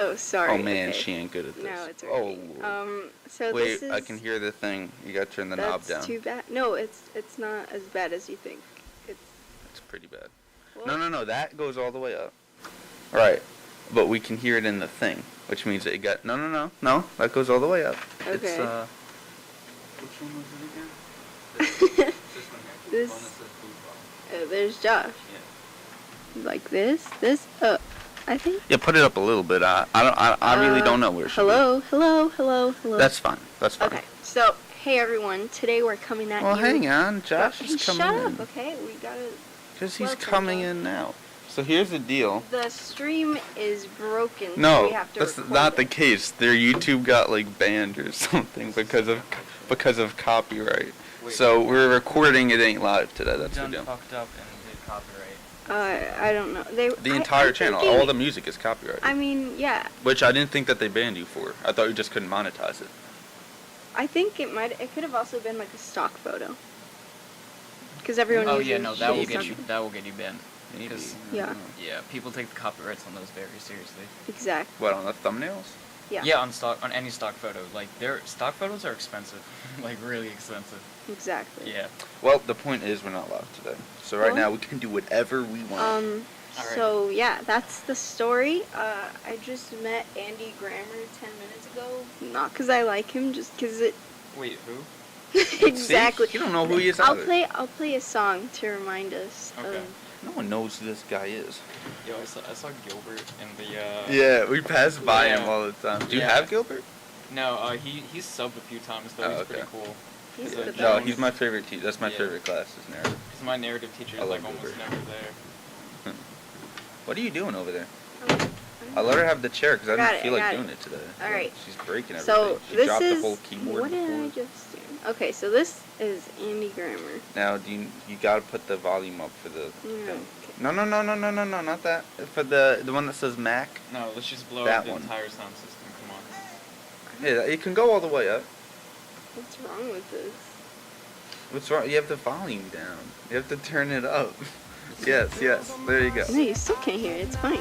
Oh, sorry. Oh man, okay. she ain't good at this. No, it's okay. So Wait, this is. I can hear the thing. You gotta turn the knob down. That's too bad. No, it's not as bad as you think. It's. It's pretty bad. Well, No, that goes all the way up. Right, but we can hear it in the thing, which means that it got no, that goes all the way up. Okay. It's which one was it again? This one here. This- One that says food ball. There's Josh. Yeah. Like this, I think. Yeah, put it up a little bit. I really don't know where it should Hello. be. That's fine. Okay, so hey everyone, today we're coming at Well, you. hang on, Josh Hey, is coming shut in. up, okay? We gotta. Because he's Welcome, coming Josh. in now. So here's the deal. The stream is broken. So No, we have to that's record not the it. case. Their YouTube got like banned or something because of copyright. Wait, So we're recording. It ain't live today. That's the done deal. fucked up and did copyright. I don't know. The entire channel, all the music is copyrighted. I mean, yeah. Which I didn't think that they banned you for. I thought you just couldn't monetize it. I think it could have also been like a stock photo. Because everyone Oh uses yeah, no, that will shitty get stock you. photos. That will get you banned. Maybe. Because I don't Yeah. know. yeah, people take the copyrights on those very seriously. Exactly. What, on the thumbnails? Yeah. Yeah, on any stock photo. Like their stock photos are expensive, like really expensive. Exactly. Yeah. Well, the point is we're not live today. So right Well, now we can do whatever we want. Alright. So yeah, that's the story. I just met Andy Grammer 10 minutes ago. Not because I like him, just because it. Wait, who? Exactly. See? You don't know who he is I'll either. I'll play a song to remind us Okay. of. No one knows who this guy is. Yo, I saw Gilbert in the. Yeah, we pass by him Yeah. all the time. Do you Yeah. have Gilbert? No, he's subbed a few times though. Oh, He's okay. pretty cool. He's He's the a- best. No, he's my favorite teacher. That's my Yeah. favorite class, is narrative. Cause my narrative teacher I is love like almost Gilbert. never there. What are you doing over there? Um, I let her have the chair because I Got didn't it, feel like got it. doing it today. All right. She's breaking everything. So She this dropped is. the whole keyboard What did before. I just do? Okay, so this is Andy Grammer. Now, you gotta put the volume up for the Yeah, thing. okay. No, not that. For the one that says Mac. No, let's just blow That up the one. entire sound system. Come on. Yeah, it can go all the way up. What's wrong with this? What's wrong? You have the volume down. You have to turn it up. Yes. There you go. No, you still can't hear it. It's fine. You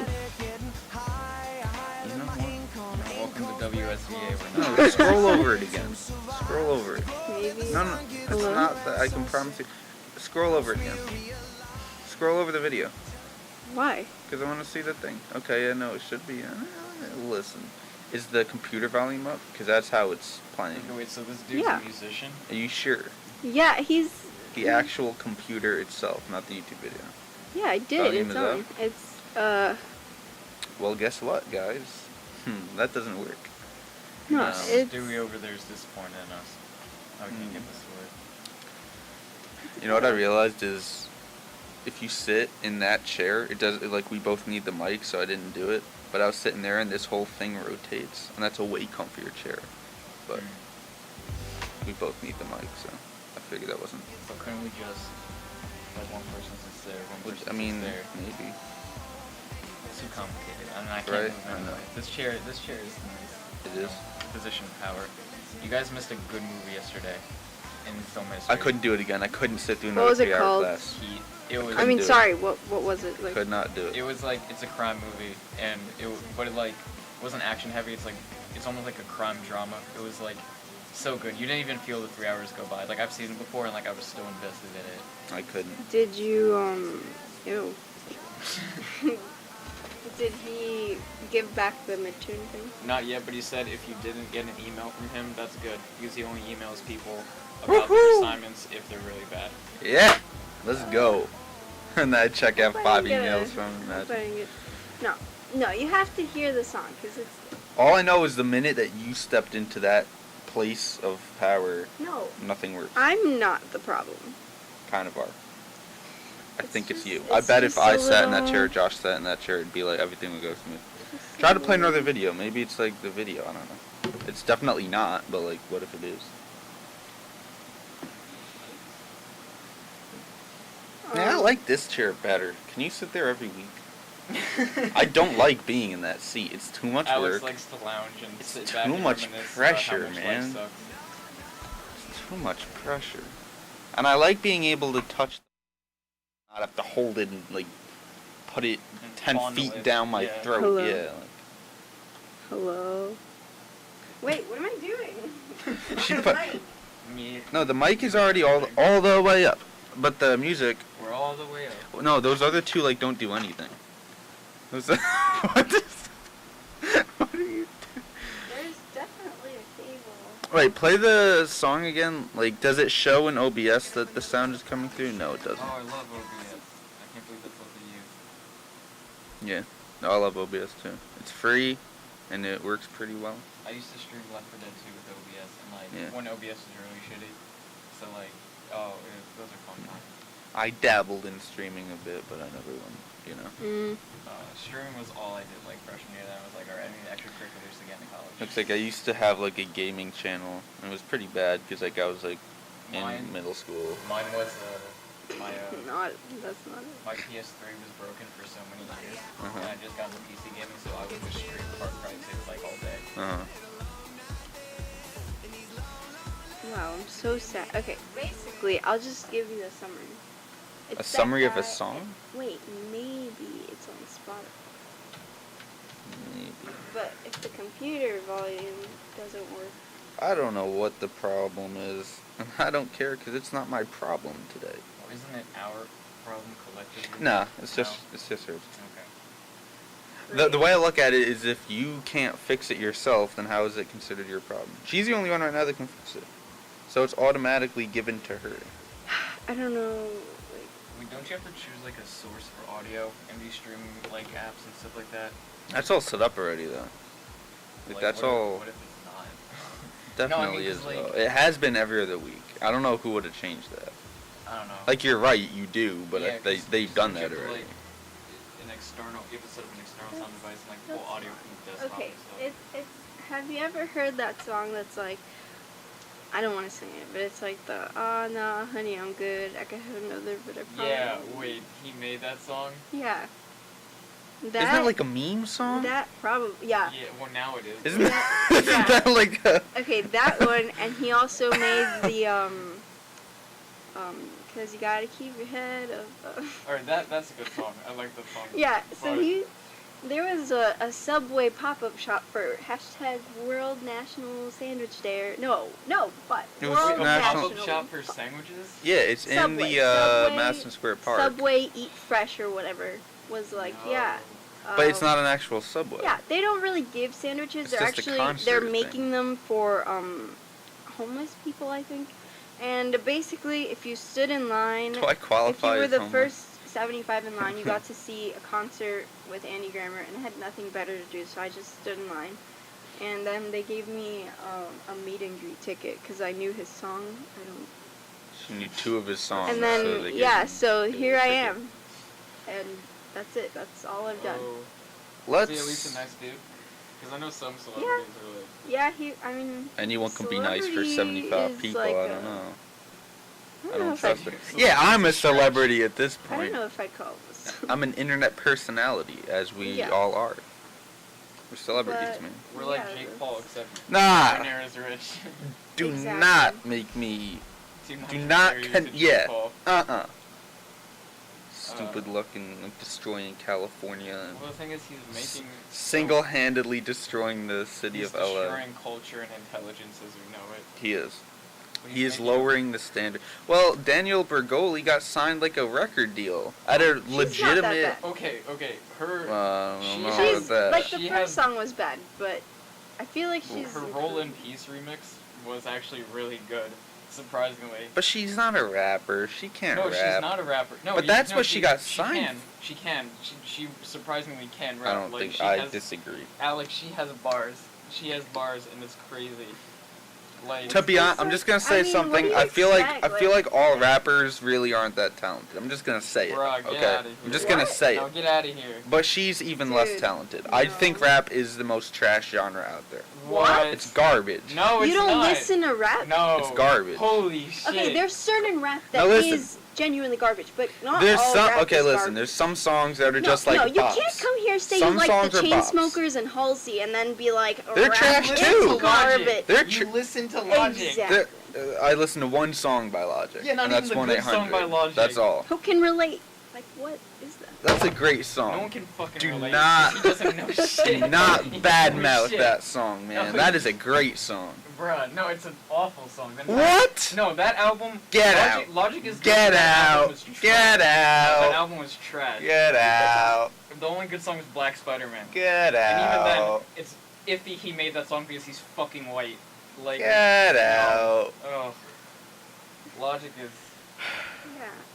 know what? Welcome to WSVA. No, scroll over it again. Scroll over it. Maybe. No, it's Hello? not that. I can promise you. Scroll over it again. Scroll over the video. Why? Because I want to see the thing. Okay, yeah, no, it should be. Listen. Is the computer volume up? Because that's how it's playing. Okay, wait, so this dude's Yeah. a musician? Are you sure? Yeah, he's. The actual computer itself, not the YouTube video. Yeah, I did. Volume It's is on. up? It's Well, guess what, guys? That doesn't work. no, Um, it's. Dewey over there is disappointed in us. I can't get this to You know what I realized is, if you sit in that chair, it does like we both need the mic, so I didn't do it. But I was sitting there, and this whole thing rotates, and that's a way comfier chair. But we both need the mic, so I figured that wasn't. So couldn't we just, like one person sits there, one Which person I mean, sits there? maybe. It's too complicated. I mean, I can't Right, move I know. anyway. This chair is nice. It is. Position of power. You guys missed a good movie yesterday in film history. I couldn't do it again. I couldn't sit through What another was it 3-hour called? class. Heat. It was. I mean, do it. sorry. What was it like? Could not do it. It was like it's a crime movie, and but it like wasn't action heavy. It's almost like a crime drama. It was like so good. You didn't even feel the 3 hours go by. Like I've seen it before, and like I was still invested in it. I couldn't. Did you Ew. Did he give back the Mattoon thing? Not yet, but he said if you didn't get an email from him, that's good because he only emails people about their Woohoo! assignments if they're really bad. Yeah, let's go. And I check out Hope I 5 didn't get emails a- from him. hope I didn't get- No, you have to hear the song because it's All I know is the minute that you stepped into that place of power, no. nothing works. I'm not the problem. Kind of are. I It's think it's just- you. it's I bet if just I a sat in that little- chair, Josh sat in that chair, it'd be like everything would go smooth. Try to play another video. Maybe it's like the video. I don't know. It's definitely not, but like, what if it is? Yeah, I like this chair better. Can you sit there every week? I don't like being in that seat. It's too much Alex work. likes to lounge and It's sit too back and much reminisce pressure, about how much man. life sucks. It's too much pressure. And I like being able to touch, not have to hold it and like put it And 10 fondle feet it, down my yeah. throat. Hello. Yeah. Like, Hello. Wait, what am I doing? She put- Right. Me. No, the mic is already all the way up, but the music. We're all the way up. No, those other two like don't do anything. Those, what are you? There's definitely a cable. Wait, play the song again. Like, does it show in OBS that the sound is coming through? No, it doesn't. Oh, I love OBS. I can't believe that's what they use. Yeah, no, I love OBS too. It's free, and it works pretty well. I used to stream Left 4 Dead 2 with OBS, and like Yeah. when OBS was really shitty. So like, those are fun times. I dabbled in streaming a bit, but I never went. You know. Streaming was all I did like freshman year. Then I was like, alright, I need extracurriculars to get into college. Looks like I used to have like a gaming channel, and it was pretty bad because like I was like in Mine- middle school. Mine was my That's not it. my PS3 was broken for so many years, Uh-huh. and I just got into PC gaming, so I would just stream Far Cry 6 like all day. Uh-huh. Wow, I'm so sad. Okay, basically, I'll just give you the summary. A It's summary that of a guy- song? Wait, maybe it's on Spotify. Maybe. But if the computer volume doesn't work, I don't know what the problem is. I don't care because it's not my problem today. Well, isn't it our problem collectively? Nah, it's No? just hers. Okay. The way I look at it is if you can't fix it yourself, then how is it considered your problem? She's the only one right now that can fix it. So it's automatically given to her. I don't know. Like, Wait, don't you have to choose like a source for audio and these streaming like apps and stuff like that? That's all set up already though. Like that's what if- all What if it's not? definitely mean, is 'cause, like- though. It has been every other week. I don't know who would have changed that. I don't know. Like you're right, you do, but Yeah, they've done you that have to, already. Like, an external, you have to set up an external sound device and like pull audio from the desktop okay, and stuff. it's. Have you ever heard that song that's like, I don't want to sing it, but it's like the, oh no, honey, I'm good. I could have another, but I probably. Yeah, won't." wait, he made that song? Yeah. Isn't that like a meme song? That probably, yeah. Yeah, well now it is. Isn't Yeah, that, yeah. isn't that like a... Okay, that one, and he also made the, cause you gotta keep your head up. Alright, that's a good song. I like that song. Yeah, so But- there was a Subway pop-up shop for hashtag World National Sandwich Day. No, but It was World Wait, a national- pop-up shop for sandwiches? Yeah, it's in Subway, the Subway, Madison Square Park. Subway Eat Fresh or whatever was like, No. yeah. But it's not an actual Subway. Yeah, they don't really give sandwiches. It's They're just a actually concert they're thing. making them for homeless people, I think. And basically, if you stood in line, Do I if you qualify were as the homeless? first 75 in line, you got to see a concert with Andy Grammer, and I had nothing better to do, so I just stood in line. And then they gave me a meet and greet ticket because I knew his song. I don't. She knew two of his songs. And so then they gave yeah, him so the here I ticket. am, and that's it. That's all I've done. Oh, Let's... is he at least a nice dude? Because I know some celebrities are like... Yeah, I mean. Anyone can be nice for Celebrity 75 is people, like I a- don't know. I know don't if I'd- trust it. Yeah, I'm a celebrity at this I don't point. know if I'd call this. I'm an internet personality, as we Yeah. all are. We're celebrities, But- man. We're like Yeah, Jake that's- Paul, except Nah, millionaire is rich. do Exactly. not make me... Too much Do not hilarious con- to Jake yeah. Paul. Stupid looking, like, destroying California and Well, the thing is, he's making... single-handedly destroying the city he's of LA. destroying culture and intelligence as we know it. He is. But He he's is making- lowering the standard. Well, Daniel Bergoli got signed like a record deal at a legitimate. bad. Okay, I her... don't She- know She's about that. like the She first has- song was bad, but I feel like she's Her Roll in Peace remix was actually really good, surprisingly. But she's not a rapper. She can't No, rap. she's not a rapper. No, But that's what she got She signed can. She can. She surprisingly can rap. I don't like, think she I has, disagree. Alex, she has bars. She has bars, and it's crazy. Like, To be honest, I'm just gonna say I mean, something. what do you I feel expect? like all rappers really aren't that talented. I'm just gonna say it. Bruh, get Okay, outta here. I'm just gonna What? say no, it. get out of here. But she's even less Dude, talented. I think no. rap is the most trash genre out there. What? It's garbage. No, it's you don't not. listen to rap. No. It's garbage. Holy shit. Okay, there's certain rap that Now is listen. genuinely garbage, but not There's all some. rap Okay, is listen. garbage. There's some songs that are No, just like no, you bops. can't come here say Some you like songs the are bops. Chainsmokers and Halsey and then be like, They're rap trash is too. garbage. They're you tr- listen to Logic. Exactly. I listened to one song by Logic. Yeah, not and even that's the 1-800. good song by Logic. That's all. Who can relate? Like, what is that? That's a great song. No one can fucking Do relate. not- He doesn't know shit. Do not He doesn't badmouth know that shit. song, man. No, That is a great song. Bruh, no, it's an awful song. What? No, that album. Get Logic, out. Logic is good, Get but that album out. was trash. Get That out. album was trash. Get out. The only good song was Black Spider-Man. Get And even then, out. it's iffy he made that song because he's fucking white. Like. Get no. out. Ugh. Logic is.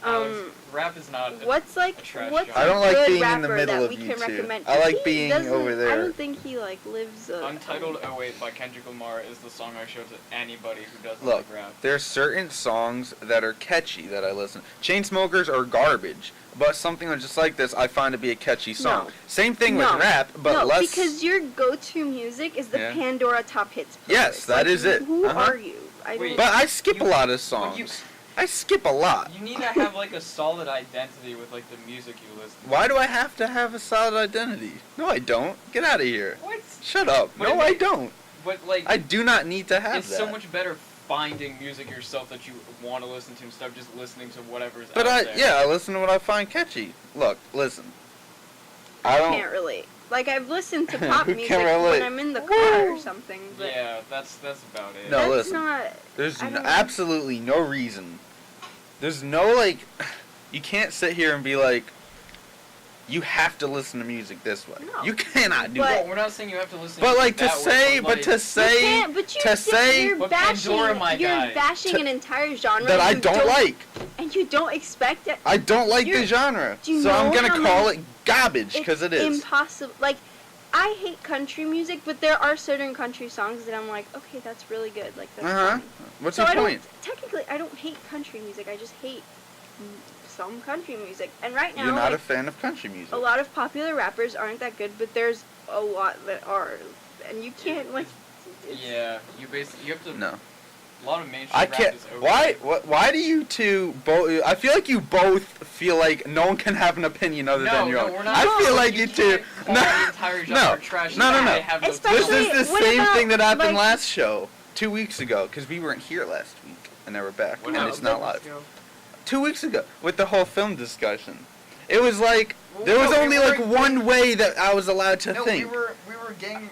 Yeah. Rap is not. What's like trash what's genre. I don't a like good being in rapper the middle that of we you can two. recommend? I like He being doesn't- over there. I don't think he like lives. Untitled 08 by Kendrick Lamar is the song I show to anybody who doesn't Look, like rap. there's certain songs that are catchy that I listen. Chainsmokers are garbage, but something that's just like this I find to be a catchy song. No. Same thing No. with rap, but no, less. because your go-to music is the Yeah. Pandora Top Hits. Yes, playlist. that Like, is it. Who Uh-huh. are you? I Wait, don't. But I skip a You- lot of When songs. you- I skip a lot. You need to have like a solid identity with like the music you listen to. Why do I have to have a solid identity? No, I don't. Get out of here. What? Shut up. But No, it I may- don't. But like, I do not need to have it's that. so much better finding music yourself that you want to listen to instead of just listening to whatever's But out there. I listen to what I find catchy. Look, listen. I I don't. can't relate. Like I've listened to pop Who music can relate? when I'm in the car or Woo! something, but Yeah, that's about it. No, that's listen. not. There's I don't- absolutely no reason. There's no like. You can't sit here and be like. You have to listen to music this way. No. You cannot do But- that. Well, we're not saying you have to listen. But to like to that way, say, but but like, to You say can't, but you, to say you're But bashing, Pandora, my you're guy. bashing an entire genre that I you don't like. and you don't expect it. I don't like the You're- genre, do you so I'm know gonna how call many- it garbage because it is. Impossible. Like, I hate country music, but there are certain country songs that I'm like, okay, that's really good. Like that's Uh-huh. fine. What's So your I point? don't technically I don't hate country music. I just hate some country music. And right now, You're not like, a fan of country music. a lot of popular rappers aren't that good, but there's a lot that are, and you can't like. it's- Yeah, you have to. No. A lot of mainstream I rap can't. is over. Why do you two both? I feel like you both feel like no one can have an opinion other than your no, own. we're not. I feel No, like you two. can't call the entire genre trash. no, no, and no. they have those Especially- This is the what same about, thing that happened like- last show, 2 weeks ago, because we weren't here last week, and now we're back, What and happened? it's not live. 2 weeks ago, with the whole film discussion, it was like Well, there was no, we only like weren't- one way that I was allowed to No, think. we weren't ganging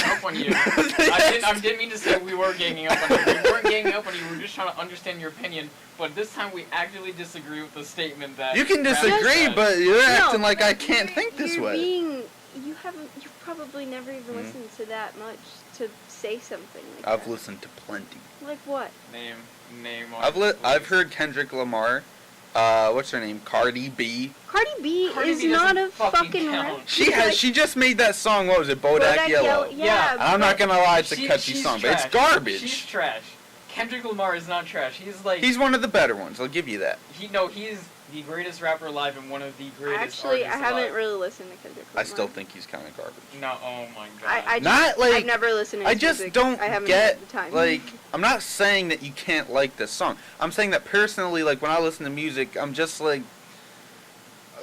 up on you. I didn't mean to say we were ganging up on you. We weren't ganging up on you. We were just trying to understand your opinion. But this time we actively disagree with the statement that You can rap is disagree, trash. but you're No, acting like I but can't you're- think this you're way. You've probably never even Mhm. listened to that much to say something like I've that. listened to plenty. Like what? name. I've heard Kendrick Lamar. What's her name? Cardi B. Cardi B Cardi is B not doesn't a fucking fucking count. rap. She just made that song. What was it? Bodak Yellow. Yeah, And I'm not but- gonna lie, it's a She- catchy she's song, but it's trash. garbage. She's trash. Kendrick Lamar is not trash. He's like He's one of the better ones. I'll give you that. he is the greatest rapper alive and one of the greatest Actually, I artists haven't alive. really listened to Kendrick Lamar. I still think he's kind of garbage. No, oh my god. I just, Not like- I've never listened to I his just music. don't I haven't get had the time. like. I'm not saying that you can't like this song. I'm saying that personally, like when I listen to music, I'm just like.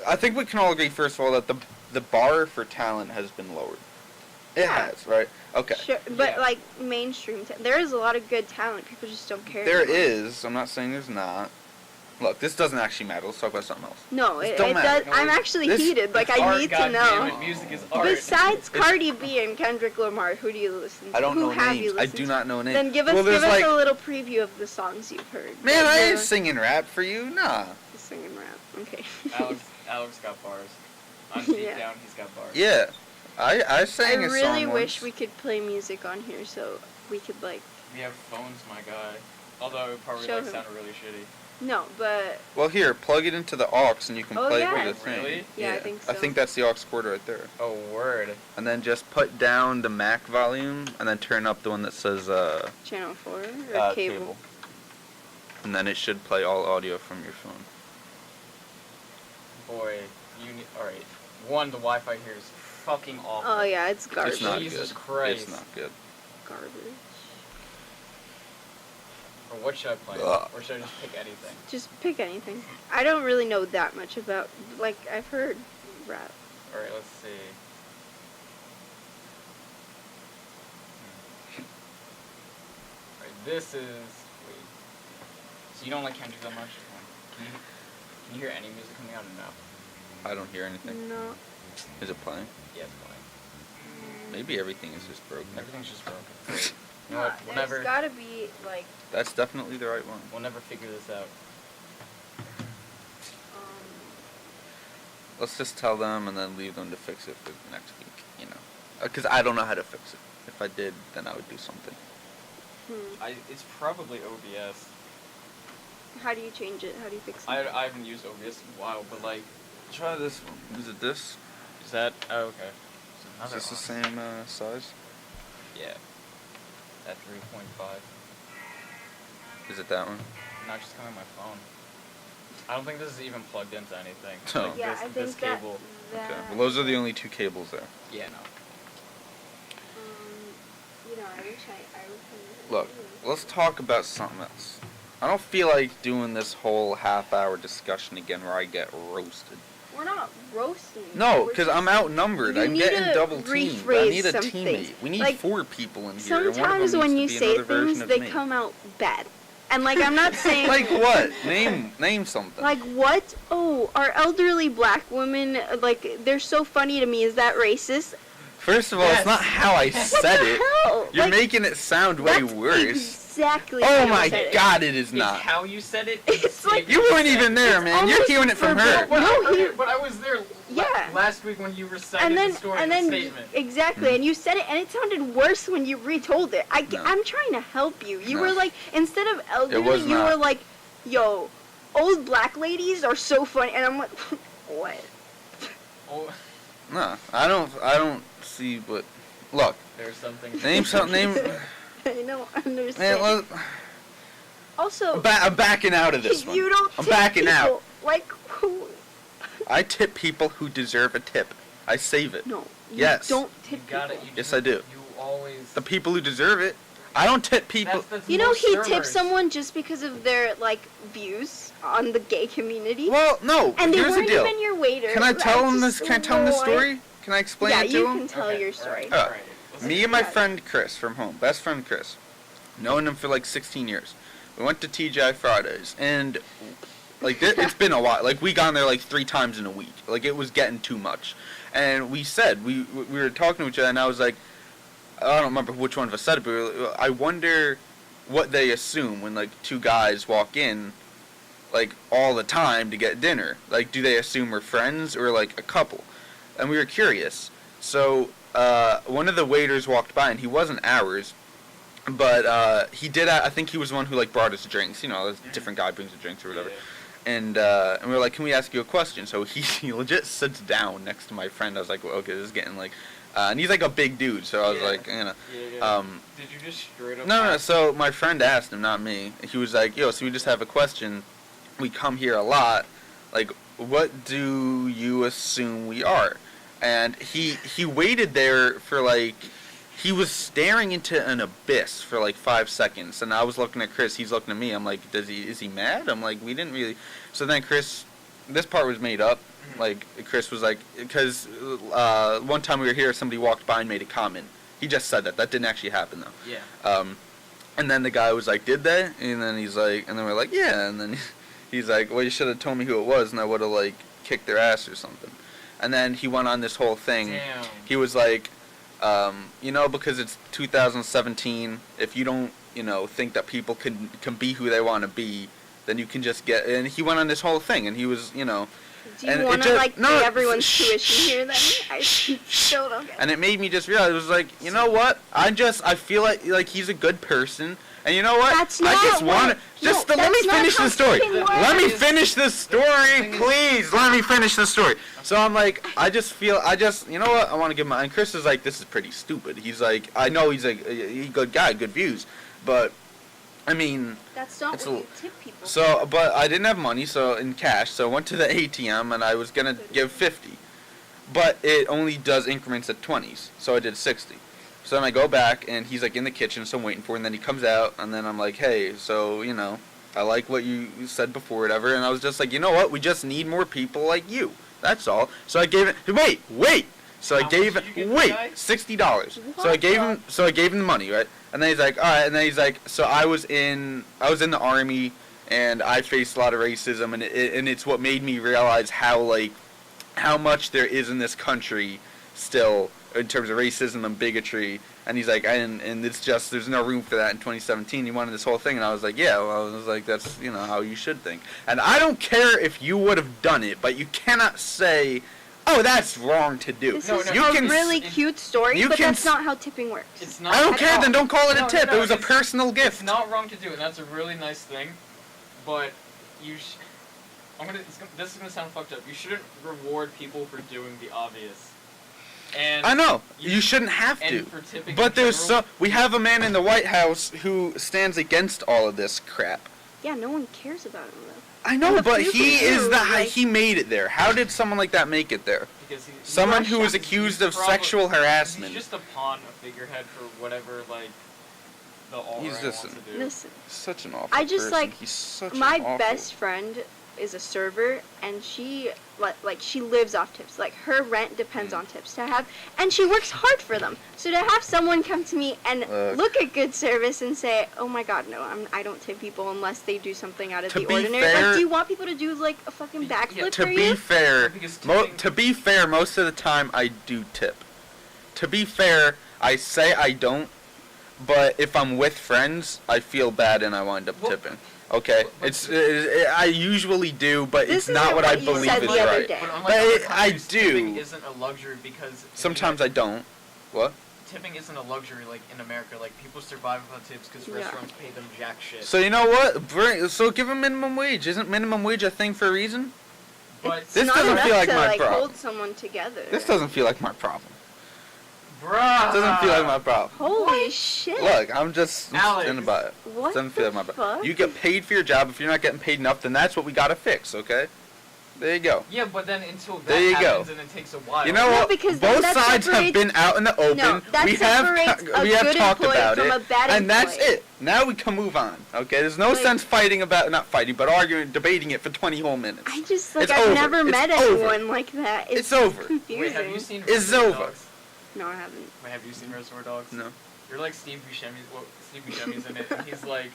I think we can all agree, first of all, that the bar for talent has been lowered. It Yeah. has, right? Okay. Sure, but Yeah. like mainstream, there is a lot of good talent. People just don't care. There anymore. is. I'm not saying there's not. Look, this doesn't actually matter. Let's talk about something else. No, This it don't matter. does. No, I'm it's- actually this- heated. Like It's I art, need to goddammit, know. Music is art. Besides It's- Cardi B and Kendrick Lamar, who do you listen to? I don't who know have names. You I listened do to? not know names. Then give us well, there's like, a little preview of the songs you've heard. man, I Like, ain't singing rap for you. Nah. singing rap. Okay. Alex got bars. On deep Yeah. down, he's got bars. Yeah. I I sang a song really once. wish we could play music on here so we could like. We have phones, my guy. Although it would probably Show like him. sound really shitty. No, but Well, here, plug it into the aux and you can Oh, play yeah. it with the thing. Really? Yeah, I think I so. think that's the aux cord right there. Oh, word. And then just put down the Mac volume and then turn up the one that says channel 4 or cable. And then it should play all audio from your phone. Boy, you need. Alright. One, the Wi Fi here is fucking awful. Oh yeah, it's garbage. It's not Jesus good. Christ. It's not good. Garbage. Or what should I play? Ugh. Or should I just pick anything? Just pick anything. I don't really know that much about. Like I've heard rap. Alright, let's see. Alright, this is. Wait. So you don't like Kendrick that much? Can you Can you hear any music coming out or no? I don't hear anything. No. Is it playing? Yeah, it's playing. Maybe everything is just broken. Everything's just broken. Great. You know what? We'll There's never, gotta be like That's definitely the right one. we'll never figure this out. um, Let's just tell them and then leave them to fix it for next week, you know. Because I don't know how to fix it. If I did, then I would do something. It's probably OBS. How do you change it? How do you fix it? I haven't used OBS in a while, but like, Try this one. Is it this? is that? Oh, okay. Is this the same size? Yeah. At 3.5. Is it that one? Not just coming on my phone. I don't think this is even plugged into anything. Oh. Like Yeah, this, I think this that. cable. that Okay. Well, those are the only two cables there. Yeah, no. You know, I wish I knew. Look, let's talk about something else. I don't feel like doing this whole half-hour discussion again where I get roasted. We're not roasting. you. No, We're because just- I'm outnumbered. You I'm need getting to double teamed. I rephrase need a some teammate. things. We need Like, 4 people in here. and one of Sometimes them when you needs to be say another version things, of they me. come out bad. And like I'm not saying Like what? Name something. Like what? Oh, are elderly black women like they're so funny to me? Is that racist? First of all, Yes. it's not how I What said the it. hell? You're Like, making it sound way that's worse. Exactly. Oh how my I said it. god, it is It's not. how you said it. It's like- You weren't even there, It's man. You're almost hearing it from her. verbatim. No, he- but I was there Yeah. last week when you recited And then, the story and and then, the statement. exactly, and you said it, and it sounded worse when you retold it. No. I'm trying to help you. You No. were like, instead of elderly, was you not. were like, yo, old black ladies are so funny, and I'm like, what? Oh, No, I don't see what. Look, there's something. name something. Name. I don't understand. Man, well, Also, I'm backing out of this one. you don't. I'm tip backing out. people. Like who? I tip people who deserve a tip. I save it. No. You Yes. Don't You tip got it. people. You Yes, do, I do. You always. The people who deserve it. I don't tip people. That's You know, most he servers. tips someone just because of their like views on the gay community. Well, no. and they Here's the weren't deal. even your waiter. Can I tell him just this? Can I tell him the why- story? Can I explain Yeah, it to you him? can tell Okay, your alright, story. alright. Let's Me get and my Yeah. friend Chris from home, best friend Chris, known him for like 16 years. We went to TGI Fridays, and like it's been a while. Like we gone there like 3 times in a week. Like it was getting too much, and we said we were talking to each other, and I was like, I don't remember which one of us said it, but I wonder what they assume when like 2 guys walk in, like all the time to get dinner. Like, do they assume we're friends or like a couple? And we were curious. So one of the waiters walked by, and he wasn't ours, but he did. I think he was the one who like brought us drinks. You know, a different guy brings the drinks or whatever. And we were like, "Can we ask you a question?" So he legit sits down next to my friend. I was like, well, "Okay, this is getting like," and he's like a big dude. So I was Yeah. like, you know. Yeah. Did you just straight up? No. ask- So my friend asked him, not me. He was like, "Yo, so we just have a question. We come here a lot. Like, what do you assume we are?" And he waited there for like, he was staring into an abyss for like 5 seconds. And I was looking at Chris. He's looking at me. I'm like, is he mad? I'm like, we didn't really. So then Chris, this part was made up. Like Chris was like, because one time we were here, somebody walked by and made a comment. He just said that. That didn't actually happen though. Yeah. And then the guy was like, "Did they?" And then he's like, and then we're like, "Yeah." And then he's like, "Well, you should have told me who it was, and I would have like kicked their ass or something." And then he went on this whole thing. Damn. He was like, you know, because it's 2017, if you don't, you know, think that people can be who they want to be, then you can just get. And he went on this whole thing, and he was, you know. Do you And it want to just- like no, pay everyone's shh, tuition here? Then shh, I still don't get. And it made me just realize, it was like, you know what? I feel like he's a good person. And you know what? That's I not just want to what- just no, let me that's not finish how the story. fucking works. Let me Thing is- finish the story, thing is- please. Let me finish the story. So I'm like, you know what? I want to give him. And Chris is like, this is pretty stupid. He's like, I know he's a good guy, good views, but I mean. That's not It's what a- you tip people. So, but I didn't have money, so in cash. So I went to the ATM and I was gonna give 50, but it only does increments at 20s. So I did 60. So then I go back and he's like in the kitchen, so I'm waiting for him. And then he comes out and then I'm like, hey, so you know, I like what you said before, whatever. And I was just like, you know what? We just need more people like you. That's all. So I gave it. Wait. So I How gave much it. did you give the guy? $60. So I What gave the- him. So I gave him the money, right? And then he's like, all right. And then he's like, so I was in the army and I faced a lot of racism, and it's what made me realize how much there is in this country still in terms of racism and bigotry. And he's like, and it's just, there's no room for that in 2017. He wanted this whole thing, and I was like, yeah, well, I was like, that's, how you should think. And I don't care if you would have done it, but you cannot say, oh, that's wrong to do. This No, is no, you a can really cute story, you but can that's not how tipping works. It's not. I don't at care, all. then don't call it a No, tip. no, It was a it's- personal gift. It's not wrong to do, and that's a really nice thing. But you, this is gonna sound fucked up. You shouldn't reward people for doing the obvious. And I know. You shouldn't have and to. for tipping But in there's general, we have a man in the White House who stands against all of this crap. Yeah, no one cares about him though. I know, The but few he who is do, like- he made it there. How did someone like that make it there? because he, Someone who was Russia. accused he's of probably- sexual harassment. He's just a pawn, a figurehead for whatever the alt He's right just wants to do. Listen, Such an awful I just, person. like, He's such my an awful... best friend is a server, and she she lives off tips. Like, her rent depends on tips to have, and she works hard for them. So to have someone come to me and look at good service and say, "Oh my God, no, I don't tip people unless they do something out of To the be ordinary." fair- Like, do you want people to do like a fucking Yeah, backflip To for be you? fair, Because tipping- most of the time I do tip. To be fair, I say I don't, but if I'm with friends, I feel bad and I wind up Well, tipping. Okay, but- I usually do, but This it's not isn't what I what you believe said is the other right. day. But unlike But other I countries, do. Tipping isn't a luxury because Sometimes I don't. What? Tipping isn't a luxury like in America. Like people survive without tips because Yeah. restaurants pay them jack shit. So you know what? So give them minimum wage. Isn't minimum wage a thing for a reason? but It's This not doesn't enough feel like to my like problem. hold someone together. This doesn't feel like my problem. bruh, Doesn't feel like my problem. Holy shit! Look, I'm just Alex. saying about it. What Doesn't feel the like my fuck? problem. You get paid for your job. If you're not getting paid enough, then that's what we gotta fix. Okay. There you go. Yeah, but then until that There you go. happens and it takes a while. You know No, what? because then Both that sides have separates- been out in the open. No, that we have separates a we have good talked employee about from it, a bad and that's employee. it. Now we can move on. Okay. There's no Like- sense fighting about not fighting, but arguing, debating it for 20 whole minutes. I just like It's I've over. never It's met over. anyone like that. It's over. Confusing. Wait, have you seen It's Reservoir over. Dogs? No, I haven't. Wait, have you seen Reservoir Dogs? No. You're like Steve Buscemi. Well, Steve Buscemi's in it, and he's like,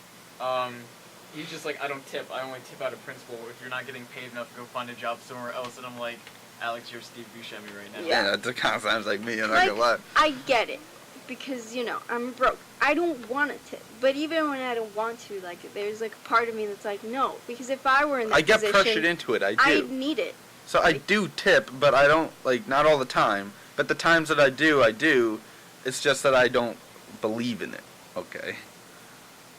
he's just like, I don't tip. I only tip out of principle. If you're not getting paid enough, go find a job somewhere else. And I'm like, Alex, you're Steve Buscemi right now. Yeah. That kind of sounds like me. I'm not Like, gonna lie. I get it because I'm broke. I don't want to tip, but even when I don't want to, like, there's like a part of me that's like, no, because if I were in that I get position, pressured into it. I I do. need it. So I do tip, but I don't not all the time. But the times that I do. It's just that I don't believe in it. Okay.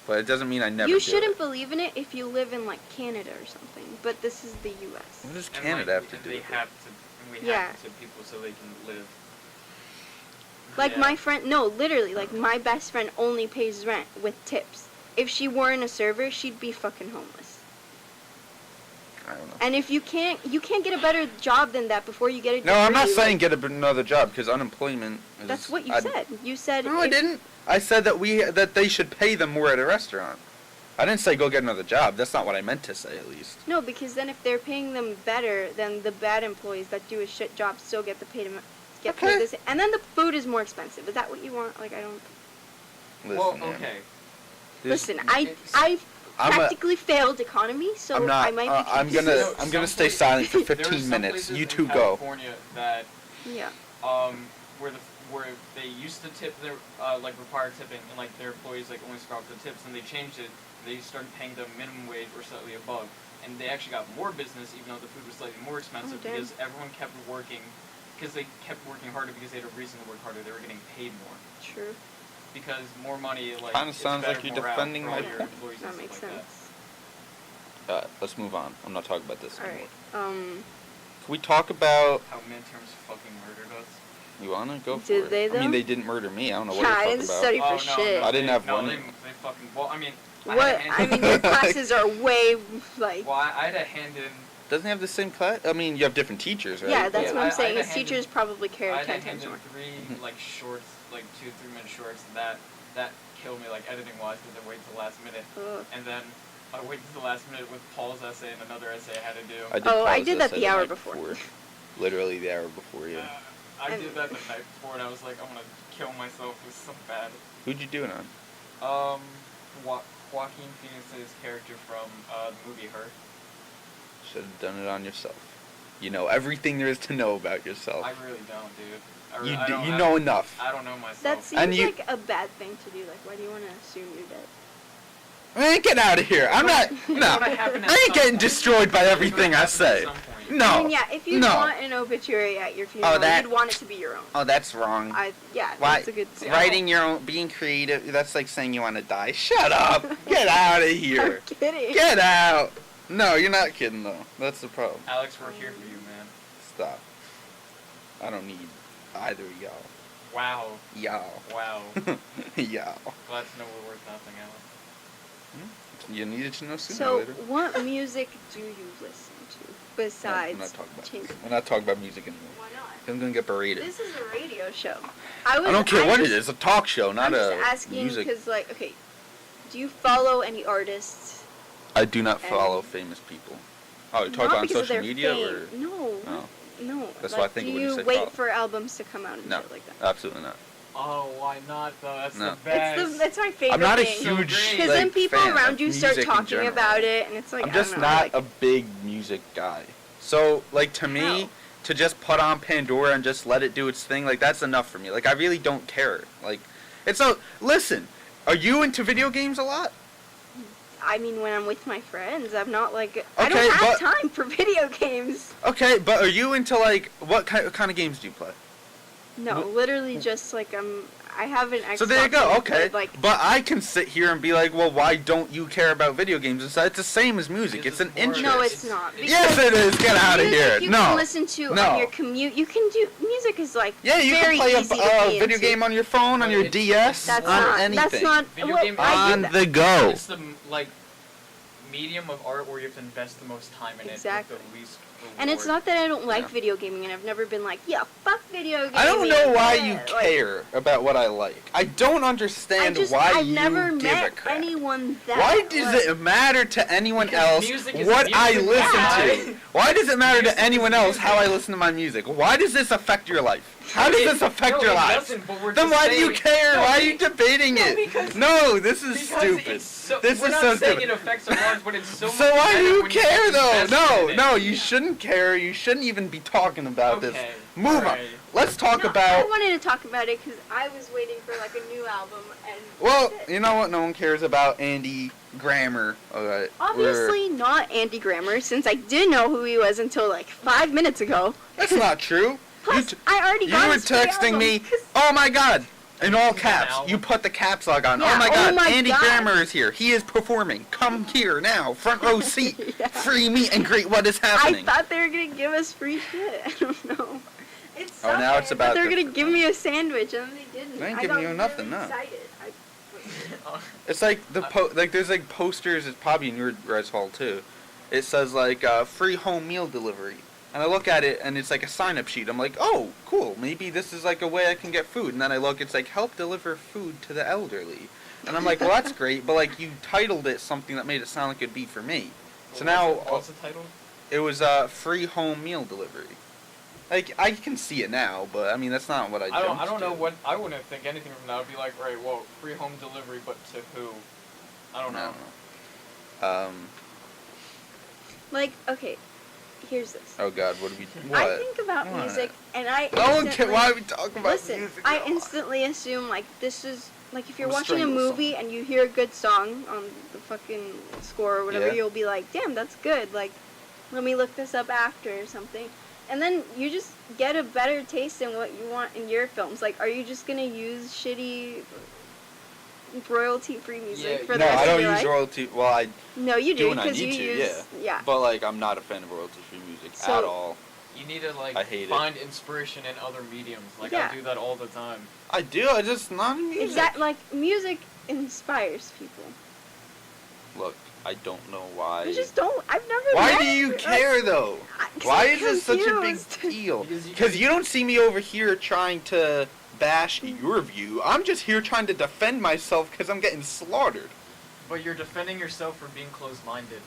But it doesn't mean I never. You do shouldn't it. believe in it if you live in like Canada or something, but this is the U.S. What does And, Canada like, have to do They with have it? to. And we Yeah. have to tip people so they can live. Like Yeah. my friend, no, literally, like my best friend only pays rent with tips. If she weren't a server, she'd be fucking homeless. I don't know. And if you can't get a better job than that before you get a degree. No, I'm not like, saying get another job because unemployment. Is, That's what you I- said. You said. No, I if- didn't. I said that they should pay them more at a restaurant. I didn't say go get another job. That's not what I meant to say, at least. No, because then if they're paying them better, then the bad employees that do a shit job still get the paid get Okay. paid this, and then the food is more expensive. Is that what you want? Like I don't. Listen, Well, man. okay. This- Listen, it's- I I'm a- practically failed economy, so I'm not. I might be. I'm confused. gonna. So I'm gonna some stay place- silent for There are 15 some minutes. places You in two go. California that Yeah. where they used to tip their like require tipping and like their employees like only scrap the tips, and they changed it. They started paying them minimum wage or slightly above, and they actually got more business even though the food was slightly more expensive damn. because everyone kept working because they kept working harder because they had a reason to work harder. They were getting paid more True. because more money like Kinda it's sounds like better you're morale defending for my all your point. employees That and makes stuff like sense. Let's move on. I'm not talking about this All anymore. right. Can we talk about? How midterms fucking murdered us. You wanna go for Did it? they, I mean, though? they didn't murder me. I don't know what Yeah, I you're didn't talking about. study for shit. I didn't have no, one. They fucking. Well, I mean. What? I mean, your classes are way like. Well, I had a hand in. Doesn't he have the same class? I mean, you have different teachers, right? Yeah, that's Yeah, what I I'm saying. had a Is hand in- teachers probably care I had 10 a hand times in more. three like shorts, like 2-3 minute shorts. That killed me like editing wise because I waited till the last minute, Ugh. and then I waited till the last minute with Paul's essay and another essay I had to do. I did Oh, I pause did this that the at hour night before. Literally the hour before, yeah. I And- did that the night before, and I was like, I'm gonna kill myself. It was so bad. Who'd you do it on? Joaquin Phoenix's character from the movie Her. Should have done it on yourself. You know everything there is to know about yourself. I really don't, dude. You know enough. I don't know myself. That seems And you- like a bad thing to do. Like, why do you want to assume you're dead? Man, get out of here. I'm not. It's No. gonna happen at I ain't some getting point. destroyed by It's everything gonna I happen say. at some point. No. I mean, yeah, if you no. want an obituary at your funeral, that- you'd want it to be your own. Oh, that's wrong. Why? That's a good Writing your own, being creative, that's like saying you want to die. Shut up. Get out of here. I'm kidding. Get out. No, you're not kidding, though. That's the problem. Alex, we're here for you, man. Stop. I don't need either of y'all. Wow. Y'all. Wow. Y'all. Glad to know we're worth nothing, Alex. You needed to know sooner or So, later. what music do you listen to besides we're not talking about Chain? We're not talking about music anymore. Why not? I'm gonna get berated. This is a radio show. I don't care what it just- is. It's a talk show, not I'm just a asking music. because, like, okay, do you follow any artists? I do not and- follow famous people. Oh, you talk Not about on because of social their media fame. or No. Oh. No. That's like, what I think do when you you say wait follow. for albums to come out and No. shit like that? absolutely not. Oh, why not, though? That's No. the best. That's my favorite I'm not a thing. huge Because like, then people fan around of you start music in talking general. about it, and it's like, I'm I just don't know, not like, a big music guy. So, like, to me, How? to just put on Pandora and just let it do its thing, like, that's enough for me. Like, I really don't care. Like, it's so. Listen, are you into video games a lot? I mean, when I'm with my friends, I'm not like, I Okay, don't have but- time for video games. Okay, but are you into, like, what kind of games do you play? No, literally just like I have an Xbox. So there you go, and I okay. play, like, But I can sit here and be like, well, why don't you care about video games? It's the same as music. Because It's an it's more- interest. no, it's not. Yes, it is. Get out of Music here. You No. can listen to No. on your commute. You can do music is like Yeah, you very can play easy to a be video into. game on your phone, on your It's- DS, That's on not. anything. That's not. Video What, game I on did the go. It's the, like, medium of art where you have to invest the most time in Exactly. it with the least reward. And it's not that I don't like Yeah. video gaming, and I've never been like, yeah, fuck video gaming. I don't know why yeah, you like, care about what I like. I don't understand why I've you never give met a crap. anyone that. Why does like, it matter to anyone Because else music is what I music, listen guys. to? Why does it matter Music to is anyone else how I music. listen to my music? Why does this affect your life? How does this affect no, your it life? doesn't, but we're Then just why do you saying- care? No, Why are you debating no, it? because- No, this is Because stupid. it's so, This we're is not so saying stupid. it affects our lives, but it's so So much why do better you when care though? invest No, in it. no, you shouldn't care. You shouldn't even be talking about this. Okay, Move on. alright. Let's talk no, I about. wanted to talk about it because I was waiting for like a new album, and Well, that's it. you know what? No one cares about Andy Grammer. Alright. Obviously not Andy Grammer, since I didn't know who he was until like 5 minutes ago. That's not true. Plus, I already You got were his free texting album, me. 'cause- Oh my God! In all An caps. album. You put the caps lock on. Yeah, oh my oh God! my Andy God. Grammer is here. He is performing. Come here now. Front row seat. Yeah. Free meet and greet. What is I happening? thought they were gonna give us free shit. I don't know. It's Oh, now it's about They're the- gonna give me a sandwich, and they didn't. They ain't I giving got you nothing, really no. excited. It's like like there's like posters. It's probably in your res hall too. It says like free home meal delivery, and I look at it and it's like a sign up sheet. I'm like, oh, cool. Maybe this is like a way I can get food. And then I look, it's like help deliver food to the elderly, and I'm like, well, that's great, but like you titled it something that made it sound like it'd be for me. So now What's the title? it was free home meal delivery. Like I can see it now, but I mean that's not what I. I don't know to. what. I wouldn't think anything from that. I'd be like, right, well, free home delivery, but to who? I don't know. Like, okay, here's this. Oh God, what do we? What? I think about What? music, and I No one can. instantly- Why are we talking about Listen, music? I so instantly assume like this is like if you're I'm watching a strangle movie someone. and you hear a good song on the fucking score or whatever, Yeah. you'll be like, damn, that's good. Like, let me look this up after or something. And then you just get a better taste in what you want in your films. Like, are you just gonna use shitty royalty-free music Yeah, for the No, rest I of don't your use life? royalty. Well, I No, you do do when I because need you to, use yeah. but like I'm not a fan of royalty-free music So- at all. You need to like I hate it. find inspiration in other mediums. Like Yeah. I do that all the time. I do. I just not in music. Exact like music inspires people. Look, I don't know why. I just don't. I've never. Why met do you like, care though? 'cause Why I'm is this such a big confused. deal? Because you- Because you don't see me over here trying to bash your view. I'm just here trying to defend myself because I'm getting slaughtered. But you're defending yourself for being closed-minded.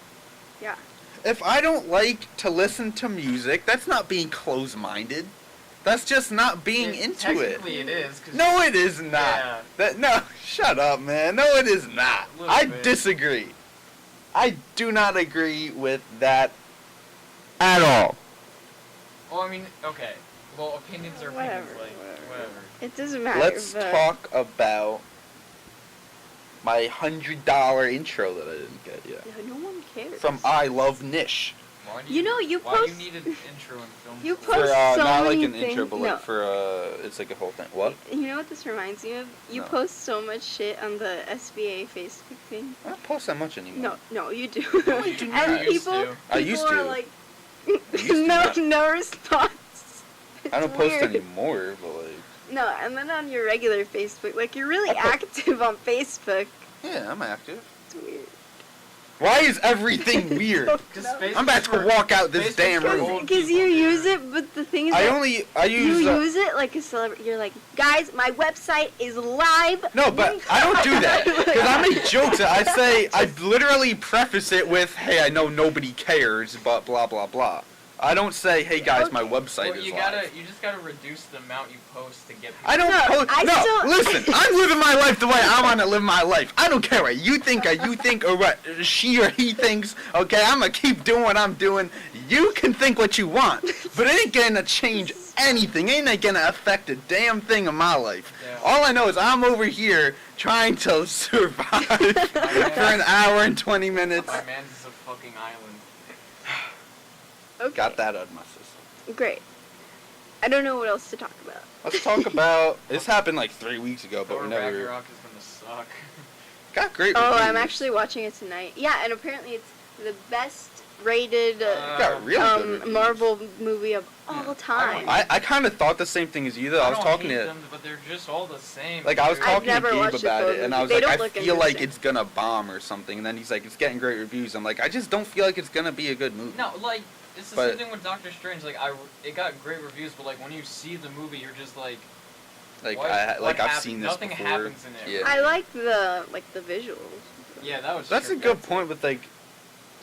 Yeah. If I don't like to listen to music, that's not being closed-minded. That's just not being Yeah, into it. technically it is. 'Cause No, it is not. Yeah. No, shut up, man. No, it is not. A little I bit. disagree. I do not agree with that at all. Well, I mean, okay. Well, opinions are opinions. Whatever, Like, whatever. It doesn't matter. Let's but talk about my $100 intro that I didn't get yet. No one cares. From I Love Nish. Why do You know, you why do post- you need an intro in film? You school? For, post so not like many an intro, things- but like no. for, it's like a whole thing. What? You know what this reminds me of? You No. post so much shit on the SBA Facebook thing. I don't post that much anymore. No, you do. No, I do not. And I used people, to. I used people to. are like, used to no, not. no response. I don't It's post weird. anymore, but like, No, and then on your regular Facebook, like you're really active on Facebook. yeah, I'm active. It's weird. Why is everything weird? Because No. Facebook's I'm about to for- walk out this Facebook's damn for room. old Because you people, use dude. it, but the thing is I that use. you use it like a celebrity. You're like, guys, my website is live. No, but I don't do that because I make jokes. I literally preface it with, "Hey, I know nobody cares, but blah blah blah." I don't say, "Hey guys, my website Well, is you live." you just gotta reduce the amount you post to get people. I don't No, post. I No, still- listen. I'm living my life the way I want to live my life. I don't care what you think, or what she or he thinks. Okay, I'm gonna keep doing what I'm doing. You can think what you want, but it ain't gonna change anything. It ain't gonna affect a damn thing in my life. Yeah. All I know is I'm over here trying to survive for an hour and 20 minutes. My man's is a fucking island. Okay. Got that out of my system. Great. I don't know what else to talk about. Let's talk about. This happened like 3 weeks ago, but Thor we never Ragnarok is gonna suck. got great. Oh, I'm reviews. actually watching it tonight. Yeah, and apparently it's the best rated Got real good reviews. Marvel movie of all Yeah. time. I kind of thought the same thing as you though. I was don't talking hate to. them, but they're just all the same. Like I was dude. I've talking to never Gabe watched the about full it, and I was movie. They like, don't I look feel like interesting. it's gonna bomb or something. And then he's like, it's getting great reviews. I'm like, I just don't feel like it's gonna be a good movie. No, like it's the But- same thing with Doctor Strange. Like it got great reviews, but like when you see the movie, you're just like, Like what- I've what happened? seen this Nothing before. happens in it. Yeah. I like the visuals. Yeah, that was. That's a true. good point with like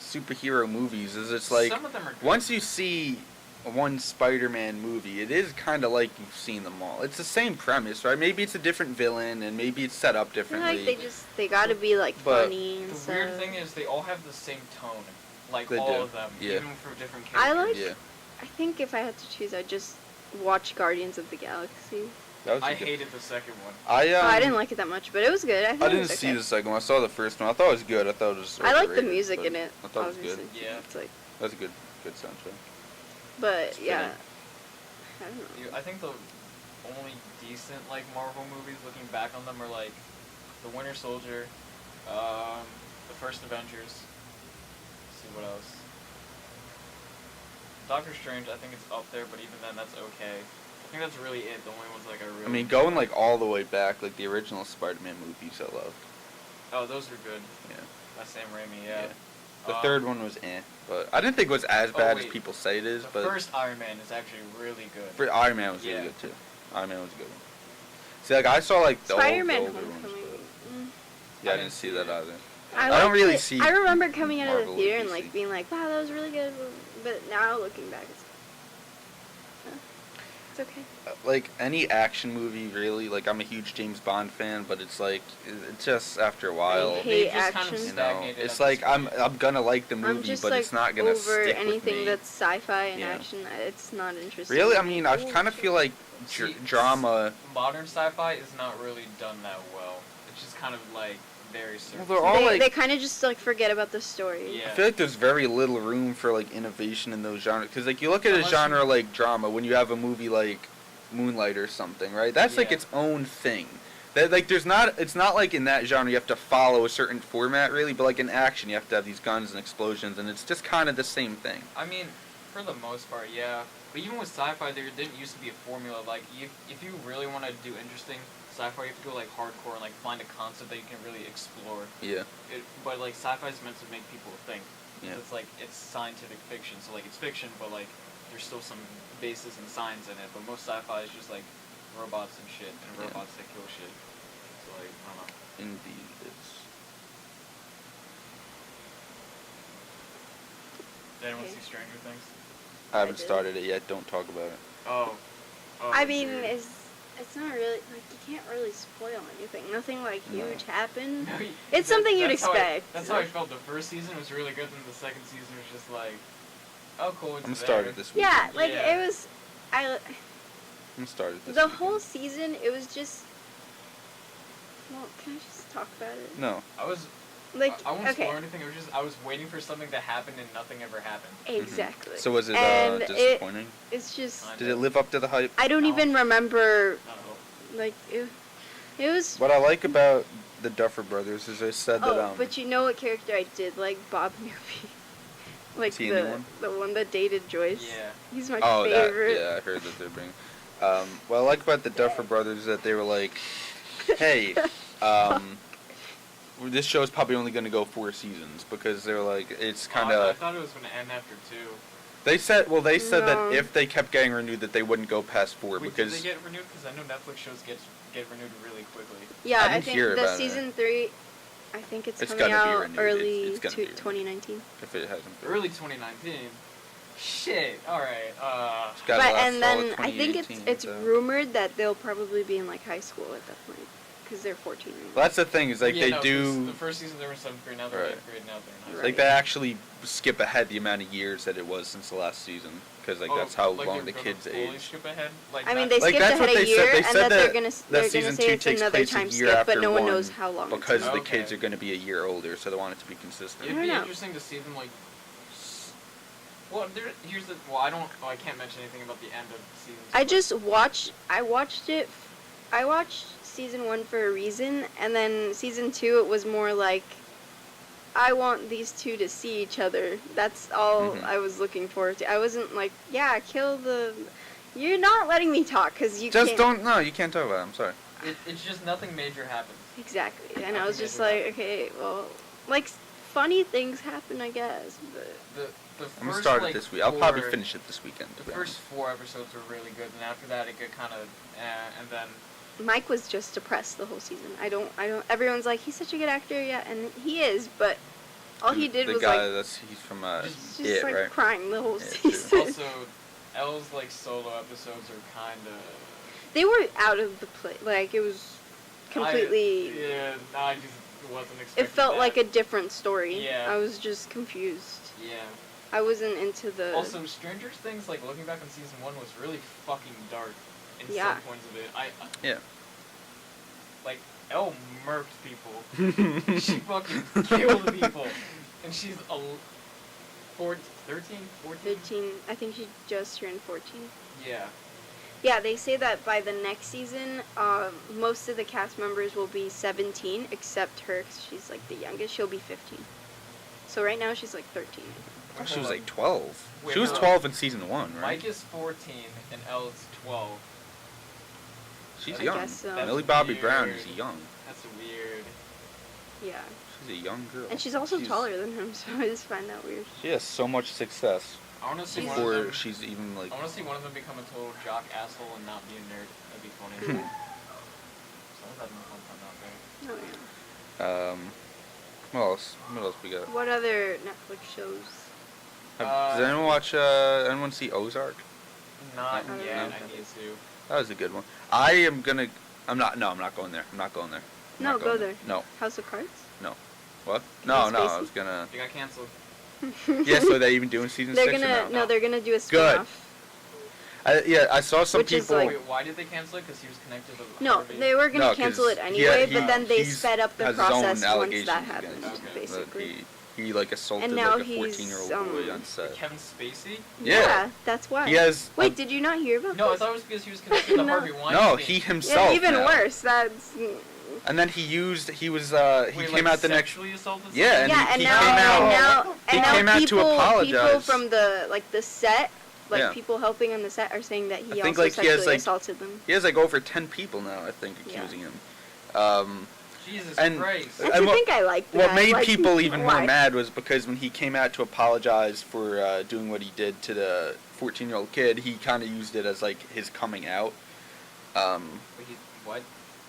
superhero movies. Is it's like some of them are good. once you see one Spider-Man movie, it is kind of like you've seen them all. It's the same premise, right? Maybe it's a different villain, and maybe it's set up I feel differently. like they gotta be like But funny and The stuff. weird thing is they all have the same tone, like They all do, of them, yeah. even for different I characters. like- Yeah, I think if I had to choose, I'd just watch Guardians of the Galaxy. that was. I a good- hated the second one. I didn't like it that much, but it was good. I, think I it didn't was see okay. the second one. I saw the first one. I thought it was good. I thought it was. I like the overrated, music but in it. I thought it was obviously. good. Yeah. It's like, That's a good soundtrack. but It's yeah, fitting. I don't know. I think the only decent like Marvel movies, looking back on them, are like the Winter Soldier, the first Avengers. Let's see what else. Doctor Strange, I think it's up there, but even then, that's okay. I think that's really it. The only ones like I really. I mean, going like all the way back, like the original Spider-Man movies, I loved. Oh, those were good. Yeah. That's Sam Raimi, yeah. Yeah. The third one was but I didn't think it was as Oh, bad as wait. people say it is. The But first Iron Man is actually really good. Iron Man was Yeah. really good too. Iron Man was a good one. See, like I saw like the Spider-Man older ones, Homecoming. but Mm. yeah, I didn't see that either. I don't liked really it. see I remember coming out of Marvel the theater or and DC. like being like, "Wow, that was really good," but now looking back, it's okay. Like any action movie, really. Like I'm a huge James Bond fan, but it's like it's just after a while. hate They just kind of action. You know, stagnated it's at like this I'm point. gonna like the I'm movie, just but like it's not gonna over stick anything with me. that's sci-fi and Yeah. action. It's not interesting. Really, to I me. mean, I kind of feel like See, drama. Modern sci-fi is not really done that well. It's just kind of like very surface. Well, they're all they, like. they kind of just like forget about the story. Yeah. I feel like there's very little room for like innovation in those genres. Because like you look at a Unless genre you- like drama, when you have a movie like Moonlight or something, right? That's like Yeah. its own thing. That like there's not. It's not like in that genre you have to follow a certain format really, but like in action you have to have these guns and explosions, and it's just kind of the same thing. I mean, for the most part, yeah. But even with sci-fi, there didn't used to be a formula. Like, if you really want to do interesting sci-fi, you have to go like hardcore and like find a concept that you can really explore. Yeah. But like sci-fi is meant to make people think. Yeah. It's like it's scientific fiction, so like it's fiction, but like there's still some basis and science in it. But most sci-fi is just like robots and shit, and Yeah. robots that kill shit. So like I don't know. Indeed, it's. Did anyone Okay. see Stranger Things? I haven't did. started it yet. Don't talk about it. Oh, I was mean, weird. it's not really like you can't really spoil anything. Nothing like No. huge happened. No, It's something you'd that's how expect. That's how I felt. The first season was really good, and the second season was just like, oh cool, it's I'm there. started this weekend. Yeah, like Yeah. it was. I'm started this The weekend. whole season, it was just. Well, can I just talk about it? No. I was. Like, I won't okay, spoil anything. I was waiting for something to happen, and nothing ever happened. exactly. So was it And disappointing? It's just. I Did it live up to the hype? I don't No. even remember. Not at all. Like, it was. What I like about the Duffer Brothers is they said that Oh, but you know what character I did like? Bob Newby. Like Is he a new one? the one that dated Joyce. Yeah. He's my Oh, favorite. that, yeah, I heard that they're bringing. What I like about the Duffer Brothers is that they were like, hey, this show's probably only going to go 4 seasons because they're like, it's kind I of. thought it was gonna end after 2. They said No. that if they kept getting renewed, that they wouldn't go past 4 Wait, because did they get renewed? Because I know Netflix shows get renewed really quickly. Yeah, I I, didn't think hear the about season 3. I think it's It's coming gonna be out renewed. early It's gonna be renewed. 2019. if it hasn't been. Early 2019. Shit. All right. It's gotta But last and all of then I think 2018, it's so. rumored that they'll probably be in like high school at that point because they're 14 right now. Well, that's the thing is like Yeah, they no, do. The first season they were in 7th grade. Now they're Right. in 8th grade. Now they're in high Right. Like they actually skip ahead the amount of years that it was since the last season because like Oh, that's how like long they're the gonna kids fully age. skip ahead? Like I mean, that- they Like, skipped that's what ahead a they said. year, They and said that they're that- gonna that they're gonna season say 2 it's takes another place a time year skip, after but no one one knows how long. because it's the Okay. kids are going to be a year older, so they want it to be consistent. It'd I be don't know. interesting to see them like. Well, here's the. Well, I don't. Oh, I can't mention anything about the end of season 2. I just watched. I watched it. I watched season 1 for a reason, and then season 2 it was more like, I want these two to see each other. That's all Mhm. I was looking forward to. I wasn't like, yeah, kill the. You're not letting me talk because you Just can't. don't. No, you can't talk about it. I'm sorry. It's just nothing major happens. Exactly, and I Nothing was just major like, okay, well, like funny things happen, I guess, but. The first, I'm gonna start like, it this week. I'll probably 4 finish it this weekend. to The be first honest. 4 episodes were really good, and after that it got kind of, and then Mike was just depressed the whole season. I don't. Everyone's like, he's such a good actor, yeah, and he is, but all he did the was guy like, he's from Just just It, like right? crying the whole Yeah, true. season. also Elle's like solo episodes are kind of They were out of the play. Like it was completely. I just wasn't expecting. It felt that. like a different story. Yeah. I was just confused. Yeah. I wasn't into the. Also, Stranger Things, like looking back on season 1, was really fucking dark in Yeah. some points of it. Yeah. Like Elle murked people. She fucking killed people, and she's 13, 14. 13. I think she just turned 14. Yeah. Yeah, they say that by the next season, most of the cast members will be 17, except her. 'Cause she's like the youngest. She'll be 15. So right now she's like 13. Oh, she was like 12. Wait, She was hold on. 12 in season 1, right? Mike is 14 and Elle's 12. She's I young. guess so. That's Millie Bobby Brown is weird. young. That's weird. Yeah. She's a young girl. And she's also taller than him, so I just find that weird. She has so much success I want to see one of before them. she's even like. I want to see one of them become a total jock asshole and not be a nerd. That'd be funny. Mhm. Someone's having a fun time out there. Oh, yeah. What else? What else we got? What other Netflix shows? Does anyone watch? Anyone see Ozark? Not I don't yet. know. I need to. That was a good one. I am gonna. I'm not. No, I'm not going there. I'm not going there. I'm No, not going go there. No. House of Cards? What? No, Kevin no. I Spacey? was gonna. They got canceled. Yeah. So they even doing season They're 6 gonna or no? they're gonna do a Good. spin-off. I saw some Which is people. like- Wait, why did they cancel it? Because he was connected to No, Harvey? they were gonna No, 'cause cancel it he- anyway, he- but then they he's- sped up the has his own process once allegations that against happened, him. Okay. basically. He like assaulted And now like a he's, 14-year-old boy on set. Kevin Spacey? Yeah. That's why. He has. Wait, did you not hear about No, I this? thought it was because he was connected to No. Harvey Weinstein. No, he himself. Yeah, even now. worse. That's And then he was. He Wait, came like out the next. sexually assaulted Yeah, and yeah, and he now came out- and now he and now came out to people apologize. from the set, like Yeah. people helping on the set, are saying that he I think, also like, he has, sexually like- assaulted them. He has like over 10 people now, I think, Yeah. accusing him. Jesus and- Christ. And And to what- think I like that. What made like, people even more why? mad was because when he came out to apologize for doing what he did to the 14-year-old kid, he kind of used it as like his coming out. Wait, what?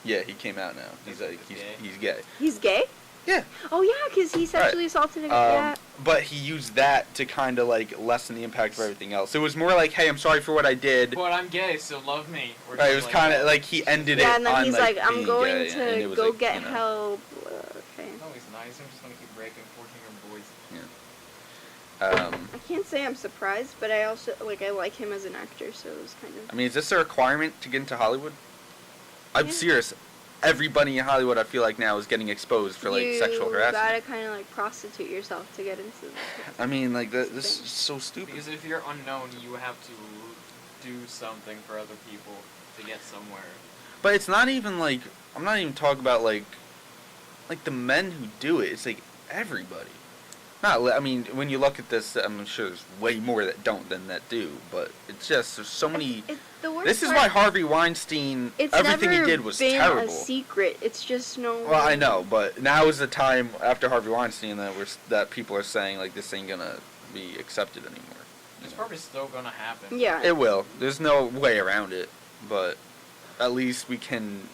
Yeah, he came out now. He's like He's gay? he's gay. He's gay? Yeah. Oh yeah, because he sexually assaulted a guy. Yeah. But he used that to kind of like lessen the impact of everything else. It was more like, hey, I'm sorry for what I did. But I'm gay, so love me. Or Right, it was something kind of that. like he ended Yeah, it and then on he's like, like, I'm being going gay, and it to was go like, get you know, help. Okay. No, he's not. He's just gonna keep raping 14-year-old boys. I can't say I'm surprised, but I also I like him as an actor, so it was kind of. I mean, is this a requirement to get into Hollywood? I'm Yeah. serious. Everybody in Hollywood, I feel like now, is getting exposed for like sexual You harassment. gotta kind of like prostitute yourself to get into. I mean, like this is so stupid. Because if you're unknown, you have to do something for other people to get somewhere. But it's not even like, I'm not even talking about like the men who do it. It's like everybody. I mean, when you look at this, I'm sure there's way more that don't than that do. But it's just there's so many. The worst This is part, why Harvey Weinstein. it's Everything he never did was been terrible. a secret. It's just no. Well, I know, but now is the time after Harvey Weinstein that people are saying like this ain't gonna be accepted anymore. It's probably still gonna happen. Yeah. It will. There's no way around it, but at least we can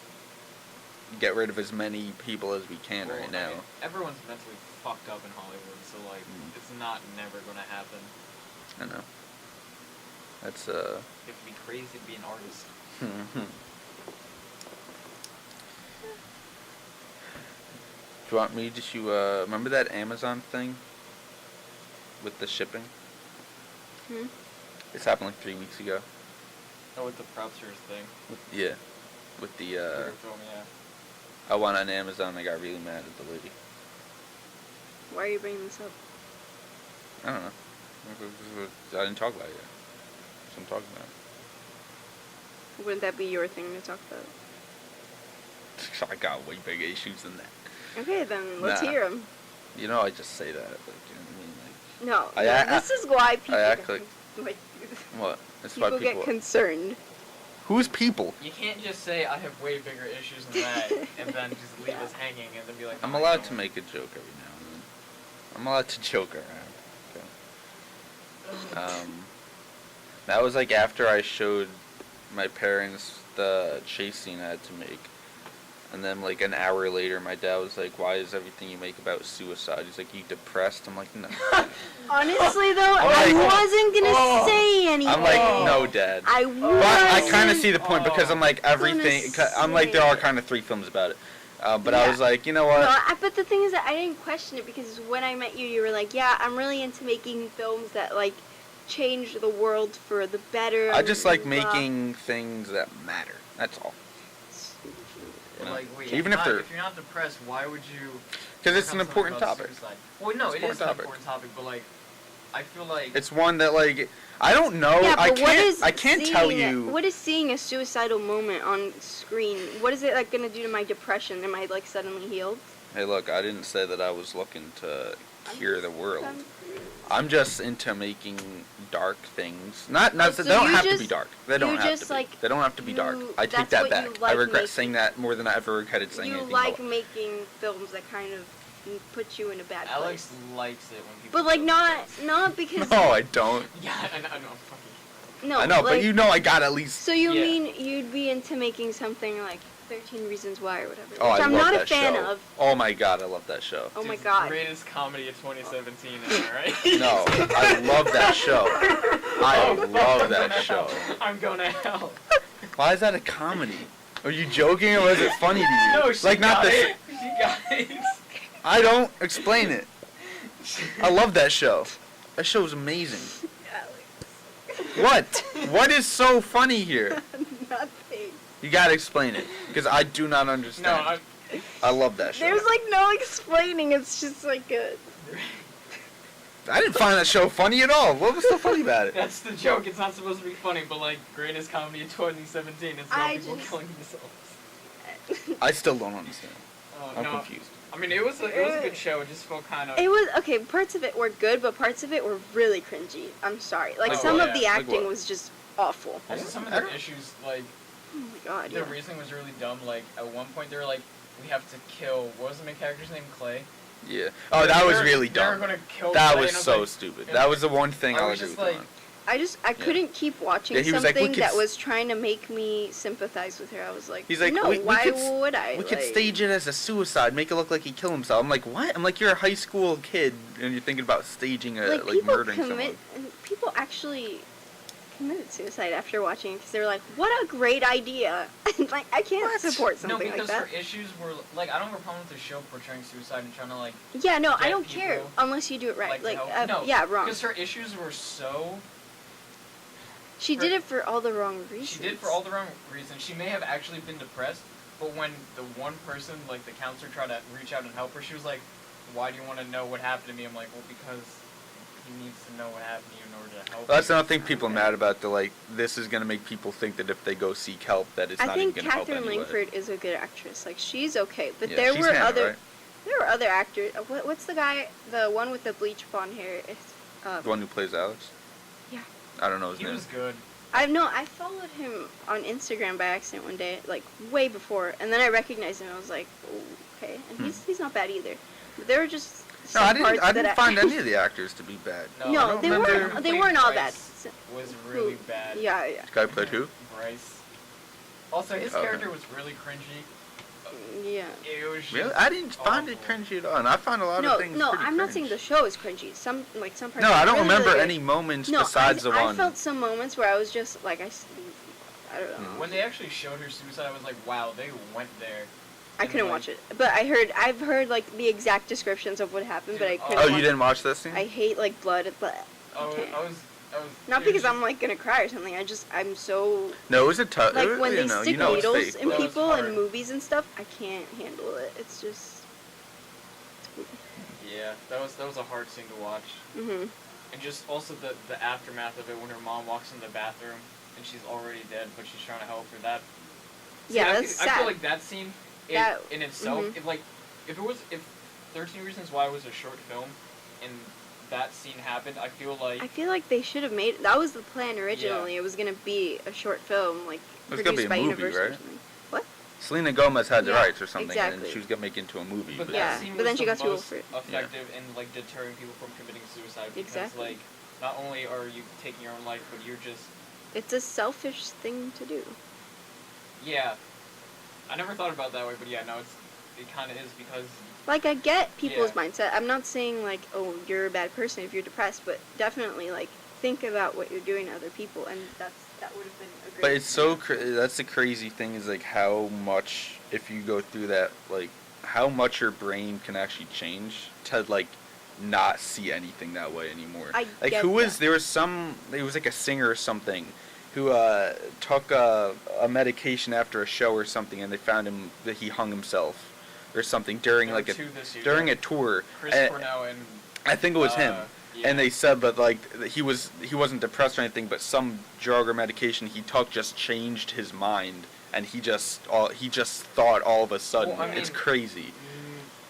get rid of as many people as we can Well, right now. I mean, everyone's mentally fucked up in Hollywood, so like it's not never gonna happen. I know. That's You have to be crazy to be an artist. Do you want me to remember that Amazon thing with the shipping? Hmm? This happened like 3 weeks ago. Oh, with the Propsters thing. Yeah. With the You told me, yeah. I went on Amazon, I got really mad at the lady. Why are you bringing this up? I don't know. I didn't talk about it yet. So I'm talking about it. Wouldn't that be your thing to talk about? I got way bigger issues than that. Okay, then let's Nah. hear them. You know, I just say that, like, you know what I mean? Like, No, this is why people act get, like- what? That's why people get people. concerned. Who's people? You can't just say I have way bigger issues than that and then just leave us hanging and then be like. I'm "No, I allowed don't." to make a joke every now and then. I'm allowed to joke around. Okay. That was like after I showed my parents the chase scene I had to make. And then like an hour later, my dad was like, "Why is everything you make about suicide?" He's like, "You depressed?" I'm like, "No." Honestly, though, I'm I like- wasn't gonna say anything. I'm like, "No, Dad." I But I kind of wasn't see the point because I'm like everything. I'm like there are kind of 3 films about it, but I Yeah. was like, you know what? But the thing is that I didn't question it because when I met you, you were like, "Yeah, I'm really into making films that like change the world for the better." I just like and blah." making things that matter. That's all. But, like, wait, Even if they're- if you're not depressed, why would you? Because it's work an on something important about topic. suicide? Well, no, It's it an is an important important topic, but like, I feel like It's one that like I don't know. Yeah, I but what is can't tell seeing you. What is seeing a suicidal moment on screen? What is it like gonna do to my depression? Am I like suddenly healed? Hey, look, I didn't say that I was looking to cure the world. I'm just into making dark things. Not so they don't you have to be just- dark. They don't you have just, to be. like, They don't have to be dark. you- I take that's that what back. you I like regret making. saying that more than I ever regretted saying You anything like about. making films that kind of put you in a bad Alex place. likes it when people. But like go not because No, I don't. Yeah, I know. Fucking. no. I know, like, but you know I got at least. So you Yeah. mean you'd be into making something like 13 Reasons Why or whatever, Oh, which I I'm love not a that fan show. of. Oh my god, I love that show. Oh my Dude, god. Greatest comedy of 2017, am I right? No, I love that show. I love that show. I'm going to hell. Why is that a comedy? Are you joking or was it funny to you? No, she like not got the. it. She got it. I don't explain it. I love that show. That show's amazing. What? What is so funny here? Nothing. You gotta explain it because I do not No, understand. I love that show. There's like no explaining. It's just like a. I didn't find that show funny at all. What was so funny about it? that's the joke. It's not supposed to be funny, but like greatest comedy of 2017. It's I about people just- killing themselves. I still don't understand. I'm no, confused. I mean, it was a good show. It just felt kind of. It was okay. Parts of it were good, but parts of it were really cringy. I'm sorry. Like Like some what? of the Like acting what? was just awful. Also, some of I the don't- issues, like Oh my god. the Yeah. reasoning was really dumb. Like at one point, they were like, "We have to kill." What was the main character's name? Clay. Yeah. Oh, that was They were- really They were dumb. gonna kill. That Clay, was and I so like, stupid. and That was the one thing I I was agree just with like, you on. I couldn't keep watching Yeah, he was like, something "We could that s-" was trying to make me sympathize with her. I was like, He's like, no, we why could s- would I? We could Like, stage it as a suicide, make it look like he killed himself. I'm like, what? I'm like, you're a high school kid and you're thinking about staging a like people murdering someone. people actually committed suicide after watching it because they were like, what a great idea. And like, I can't What? support No, something because like that. her issues were like I don't have a problem with the show portraying suicide and trying to like Yeah, no, I get don't care people, unless you do it right. like, to Like, help. No, yeah, wrong. because her issues were so. She her- did it for all the wrong reasons. She did for all the wrong reasons. She may have actually been depressed, but when the one person, like the counselor, tried to reach out and help her, she was like, "Why do you want to know what happened to me?" I'm like, "Well, because he needs to know what happened to you in order to help." Well, that's you. another thing people are mad about. They're like, this is gonna make people think that if they go seek help, that it's I not think even gonna help Catherine anyway. Langford is a good actress. Like, she's okay, but Yeah, there she's were Hannah, other right? there were other actors. What's the guy, the one with the bleach blonde hair? The one who plays Alex. Yeah. I don't know his He name. was good. I followed him on Instagram by accident one day, like way before, and then I recognized him. I was like, oh, okay, and he's not bad either. But there were just No, some I didn't. parts I that didn't find any of the actors to be bad. No, No, don't they remember- weren't. They weren't all bad. Bryce was really bad. Yeah, yeah, This guy played who? Bryce. Also, his Okay. character was really cringy. yeah. It was just Really? I didn't find it awful. cringy at all, and I found a lot No, of things no, pretty I'm not cringe. saying the show is cringy. Some parts. No, I are don't really, remember really good. any moments No, besides the I one. felt some moments where I was just like, I don't know. When they actually showed her suicide, I was like, wow, they went there. I And, couldn't like, watch it, but I've heard like the exact descriptions of what happened, but I Dude, couldn't. Oh, watch you didn't watch that scene? I hate like blood, but I was, okay. I was Not it because was I'm like gonna cry or something. I'm so No, it was a tough. like when they stick it's needles fake, in but- was people hard. in movies and stuff. I can't handle it. It's just. Yeah, that was a hard scene to watch. Mhm. And just also the aftermath of it when her mom walks in the bathroom and she's already dead, but she's trying to help her. That See, Yeah, I that's feel, I sad. feel like that scene That- in itself, mhm. if 13 Reasons Why was a short film, and that scene happened, I feel like I feel like they should have made that was the plan originally. It was gonna be a short film, like It was gonna be produced a by movie, Universal or right? something. What? Selena Gomez had the Yeah, rights or something, and exactly. she was gonna make it into a movie. But But Yeah, that scene but was then she the got too old most for it. effective in like deterring people from committing suicide because Exactly. like not only are you taking your own life, but you're just It's a selfish thing to do. yeah. I never thought about it that way, but yeah, no, it kind of is because Like, I get people's Yeah. mindset. I'm not saying like, oh, you're a bad person if you're depressed, but definitely like think about what you're doing to other people, and that would have been a great. But it's so that's the crazy thing is like how much if you go through that like how much your brain can actually change to like not see anything that way anymore. I Like get who was that. there was some it was like a singer or something who took a medication after a show or something and they found him that he hung himself or something during there were like a two this year, during a tour. Chris and- Cornell and I think it was him. yeah. And they said that like that he wasn't depressed or anything, but some drug or medication he took just changed his mind, and he just thought all of a sudden. Well, I It's mean- crazy.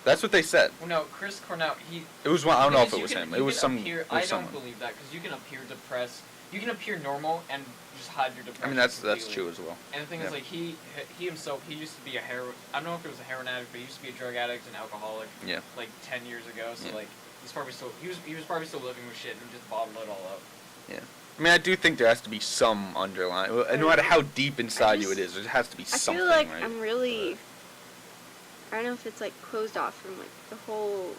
That's what they said. Well, no, Chris Cornell. It was one. I don't know if because it was you can- him. you It was can some. appear- It was I someone. don't believe that because you can appear depressed. You can appear normal and just hide your depression. I mean that's completely. true as well. And the thing Yeah. is, like he himself, he used to be a heroin. I don't know if it was a heroin addict, but he used to be a drug addict and alcoholic. Yeah. Like 10 years ago. So Yeah. like he's probably still he was probably still living with shit and just bottled it all up. Yeah. I mean I do think there has to be some underlying. No matter how deep inside you it is, there has to be I something. feel like right? I'm really. I don't know if it's like closed off from like the whole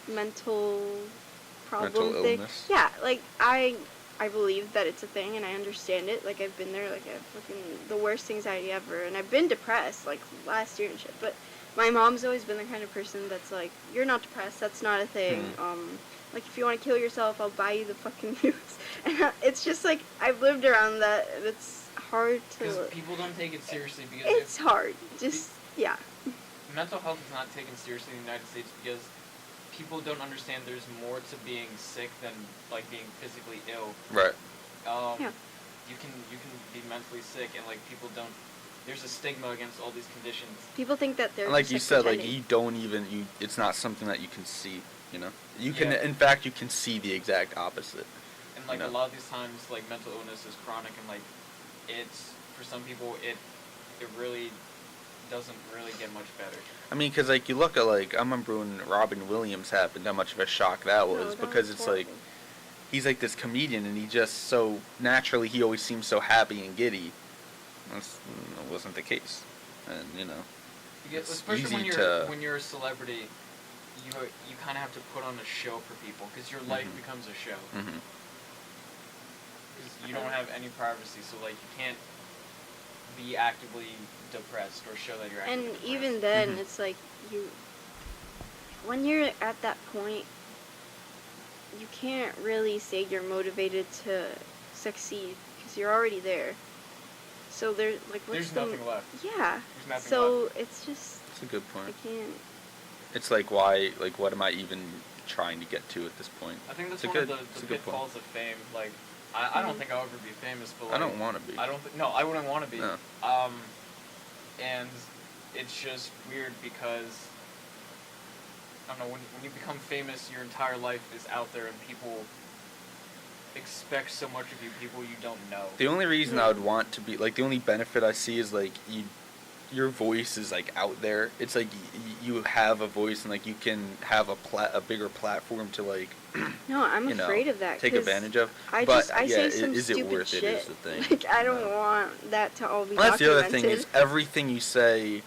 mental problem Mental thing. illness? Yeah, like I believe that it's a thing and I understand it. Like I've been there. Like I've fucking the worst anxiety ever, and I've been depressed like last year and shit. But my mom's always been the kind of person that's like, you're not depressed. That's not a thing. Like if you want to kill yourself, I'll buy you the fucking news. And it's just like I've lived around that. And it's hard Because to. people don't take it seriously because It's hard. Just yeah. mental health is not taken seriously in the United States because people don't understand there's more to being sick than like being physically ill. Right. Yeah. You can be mentally sick and like people don't. There's a stigma against all these conditions. People think that they're And like just, you said, like pretending. you don't even it's not something that you can see. You know. You can Yeah. in fact you can see the exact opposite. And like You a know. lot of these times, like mental illness is chronic and like it's for some people it really doesn't really get much better. I mean, because like you look at like I remember when Robin Williams happened, how much of a shock that No, was that because was it's like horrible. he's like this comedian, and he just so naturally he always seems so happy and giddy. That wasn't the case, and it's especially easy when you're a celebrity, you kind of have to put on a show for people because your life becomes a show. Mhm. Because you don't have any privacy, so like you can't be actively depressed or show that you're actively And depressed. even then, Mhm. it's like when you're at that point, you can't really say you're motivated to succeed because you're already there. So there's like, what's There's nothing left. Yeah. There's nothing So left. it's just It's a good I point. can't. It's like why, like what am I even trying to get to at this point? I think that's It's a one good- of it's the a good point. pitfalls of fame. Like, I don't think I'll ever be famous, but like, I don't want to be. I don't. No, I wouldn't want to be. No. And it's just weird because I don't know when you become famous, your entire life is out there, and people expect so much of you. People you don't know. The only reason I would want to be, like, the only benefit I see is like your voice is like out there. It's like you have a voice, and like you can have a bigger platform to like No, I'm you know, afraid of that. take 'cause advantage of. I But I yeah, say some is it stupid worth shit. it is the thing. Like I don't No. want that to all be Well, that's the documented. other thing is everything you say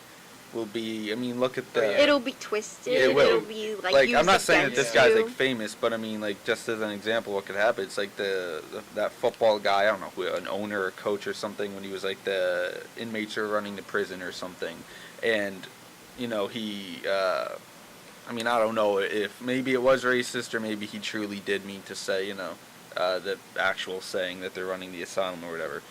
will be. I mean, look at the. It'll be twisted. Yeah, it will. It'll be like used I'm not saying that this against guy's you. like famous, but I mean like just as an example, what could happen? It's like that football guy. I don't know who, an owner or coach or something, when he was like the inmates are running the prison or something, and he. I mean, I don't know if maybe it was racist or maybe he truly did mean to say the actual saying that they're running the asylum or whatever.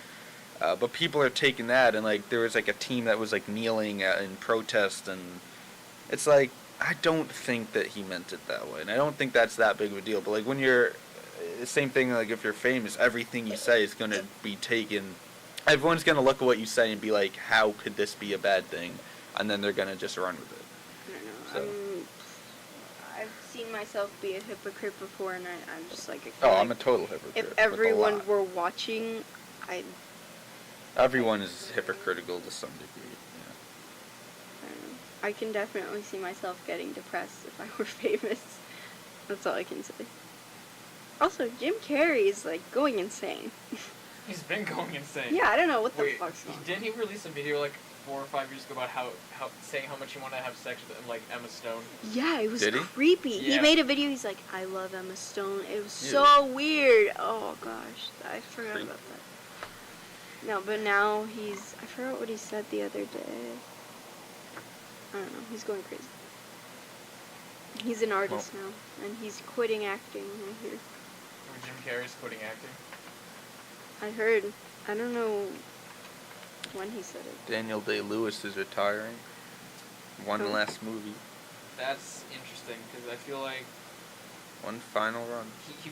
But people are taking that, and like there was like a team that was like kneeling in protest, and it's like I don't think that he meant it that way, and I don't think that's that big of a deal. But like when you're the same thing, like if you're famous, everything you say is gonna be taken. Everyone's gonna look at what you say and be like, "How could this be a bad thing?" And then they're gonna just run with it. I don't know. I've seen myself be a hypocrite before, and I'm just like. I feel Oh, like I'm a total hypocrite. if with a everyone lot. were watching, I Everyone is hypocritical to some degree. don't know. I can definitely see myself getting depressed if I were famous. That's all I can say. Also, Jim Carrey is like going insane. He's been going insane. Yeah, I don't know what the Wait, fuck's going on. didn't he release a video like 4 or 5 years ago about how saying how much he wanted to have sex with like Emma Stone? Yeah, it was Did he? creepy. He Yeah. made a video. He's like, "I love Emma Stone." It was Ew. so weird. Oh gosh, I forgot Creep. about that. No, but now I forgot what he said the other day. I don't know. He's going crazy. He's an artist now, and he's quitting acting. I hear. Or Jim Carrey's quitting acting. I heard. I don't know when he said it. Daniel Day-Lewis is retiring. One Oh. last movie. That's interesting because I feel like One final run. he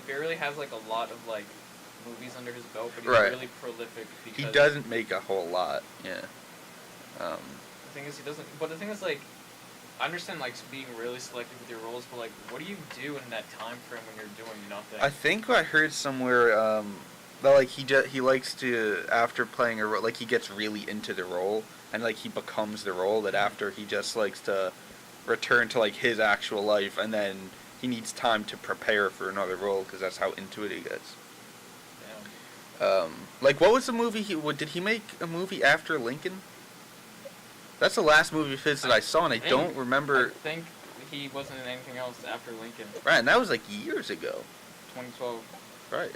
barely has like a lot of like movies under his belt, but he's Right. really prolific because He doesn't make a whole lot. Yeah. The thing is, he doesn't. But the thing is, like, I understand like being really selective with your roles, but like, what do you do in that time frame when you're doing nothing? I think I heard somewhere that like he likes to, after playing a role, like he gets really into the role and like he becomes the role, that after he just likes to return to like his actual life, and then he needs time to prepare for another role because that's how into it he gets. Yeah. Like what was the movie did he make a movie after Lincoln? That's the last movie of his that I saw, and I don't remember. I think he wasn't in anything else after Lincoln. Right, and that was like years ago. 2012. Right,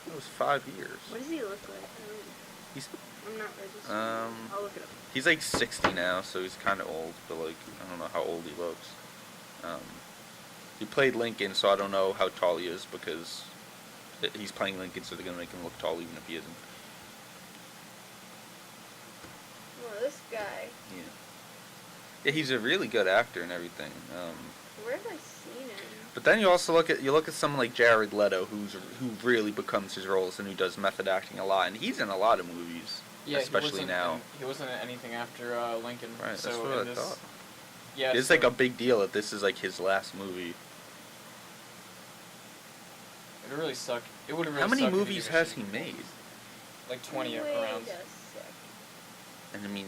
that was 5 years. What does he look like? He's I'm not registered. I'll look it up. He's like 60 now, so he's kind of old, but like I don't know how old he looks. He played Lincoln, so I don't know how tall he is because he's playing Lincoln, so they're gonna make him look tall even if he isn't. Well, this guy. Yeah. Yeah, he's a really good actor and everything. Where have I seen him? But then you also look at someone like Jared Leto, who really becomes his roles and who does method acting a lot, and he's in a lot of movies, Yeah, especially now. He wasn't in anything after Lincoln. Right, so that's what in I this, thought. Yeah, It's so like a big deal that this is like his last movie. It really sucked. It would have really How many sucked if movies didn't has get he shitty made? movies. Like 20 Wait around. a second. And I mean,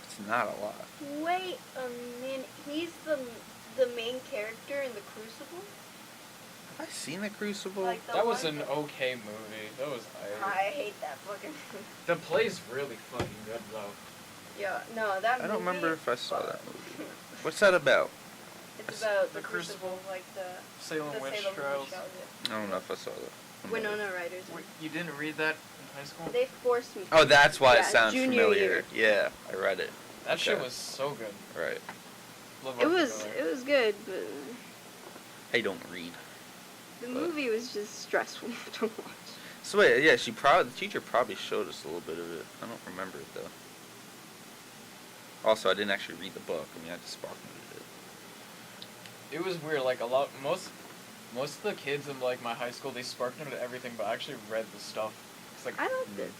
it's not a lot. Wait a minute. He's the main character in The Crucible? I seen The Crucible? Like the That was one an okay movie. That was I hate that fucking movie. The play's really fucking good though. Yeah, no, that I don't movie, remember if I saw that fuck. movie. What's that about? It's about The the Crucible. Crucible, like the Salem Salem Witch witch Trials. trials. I don't know if I saw that. I'm not- Winona Ryder's. in Wait, it. you didn't read that in high school? They forced me. Oh, that's why Yeah, it sounds junior familiar. year. Yeah, I read it. That shit Okay. was so good. Right. Love It Arthur was Miller. good, but I don't read. the But- movie was just stressful to watch. So wait, yeah, the teacher probably showed us a little bit of it. I don't remember it though. Also, I didn't actually read the book. I mean, I just sparked it. It was weird. Like most of the kids in like my high school, they sparked noted everything, but I actually read the stuff. It's like I liked it.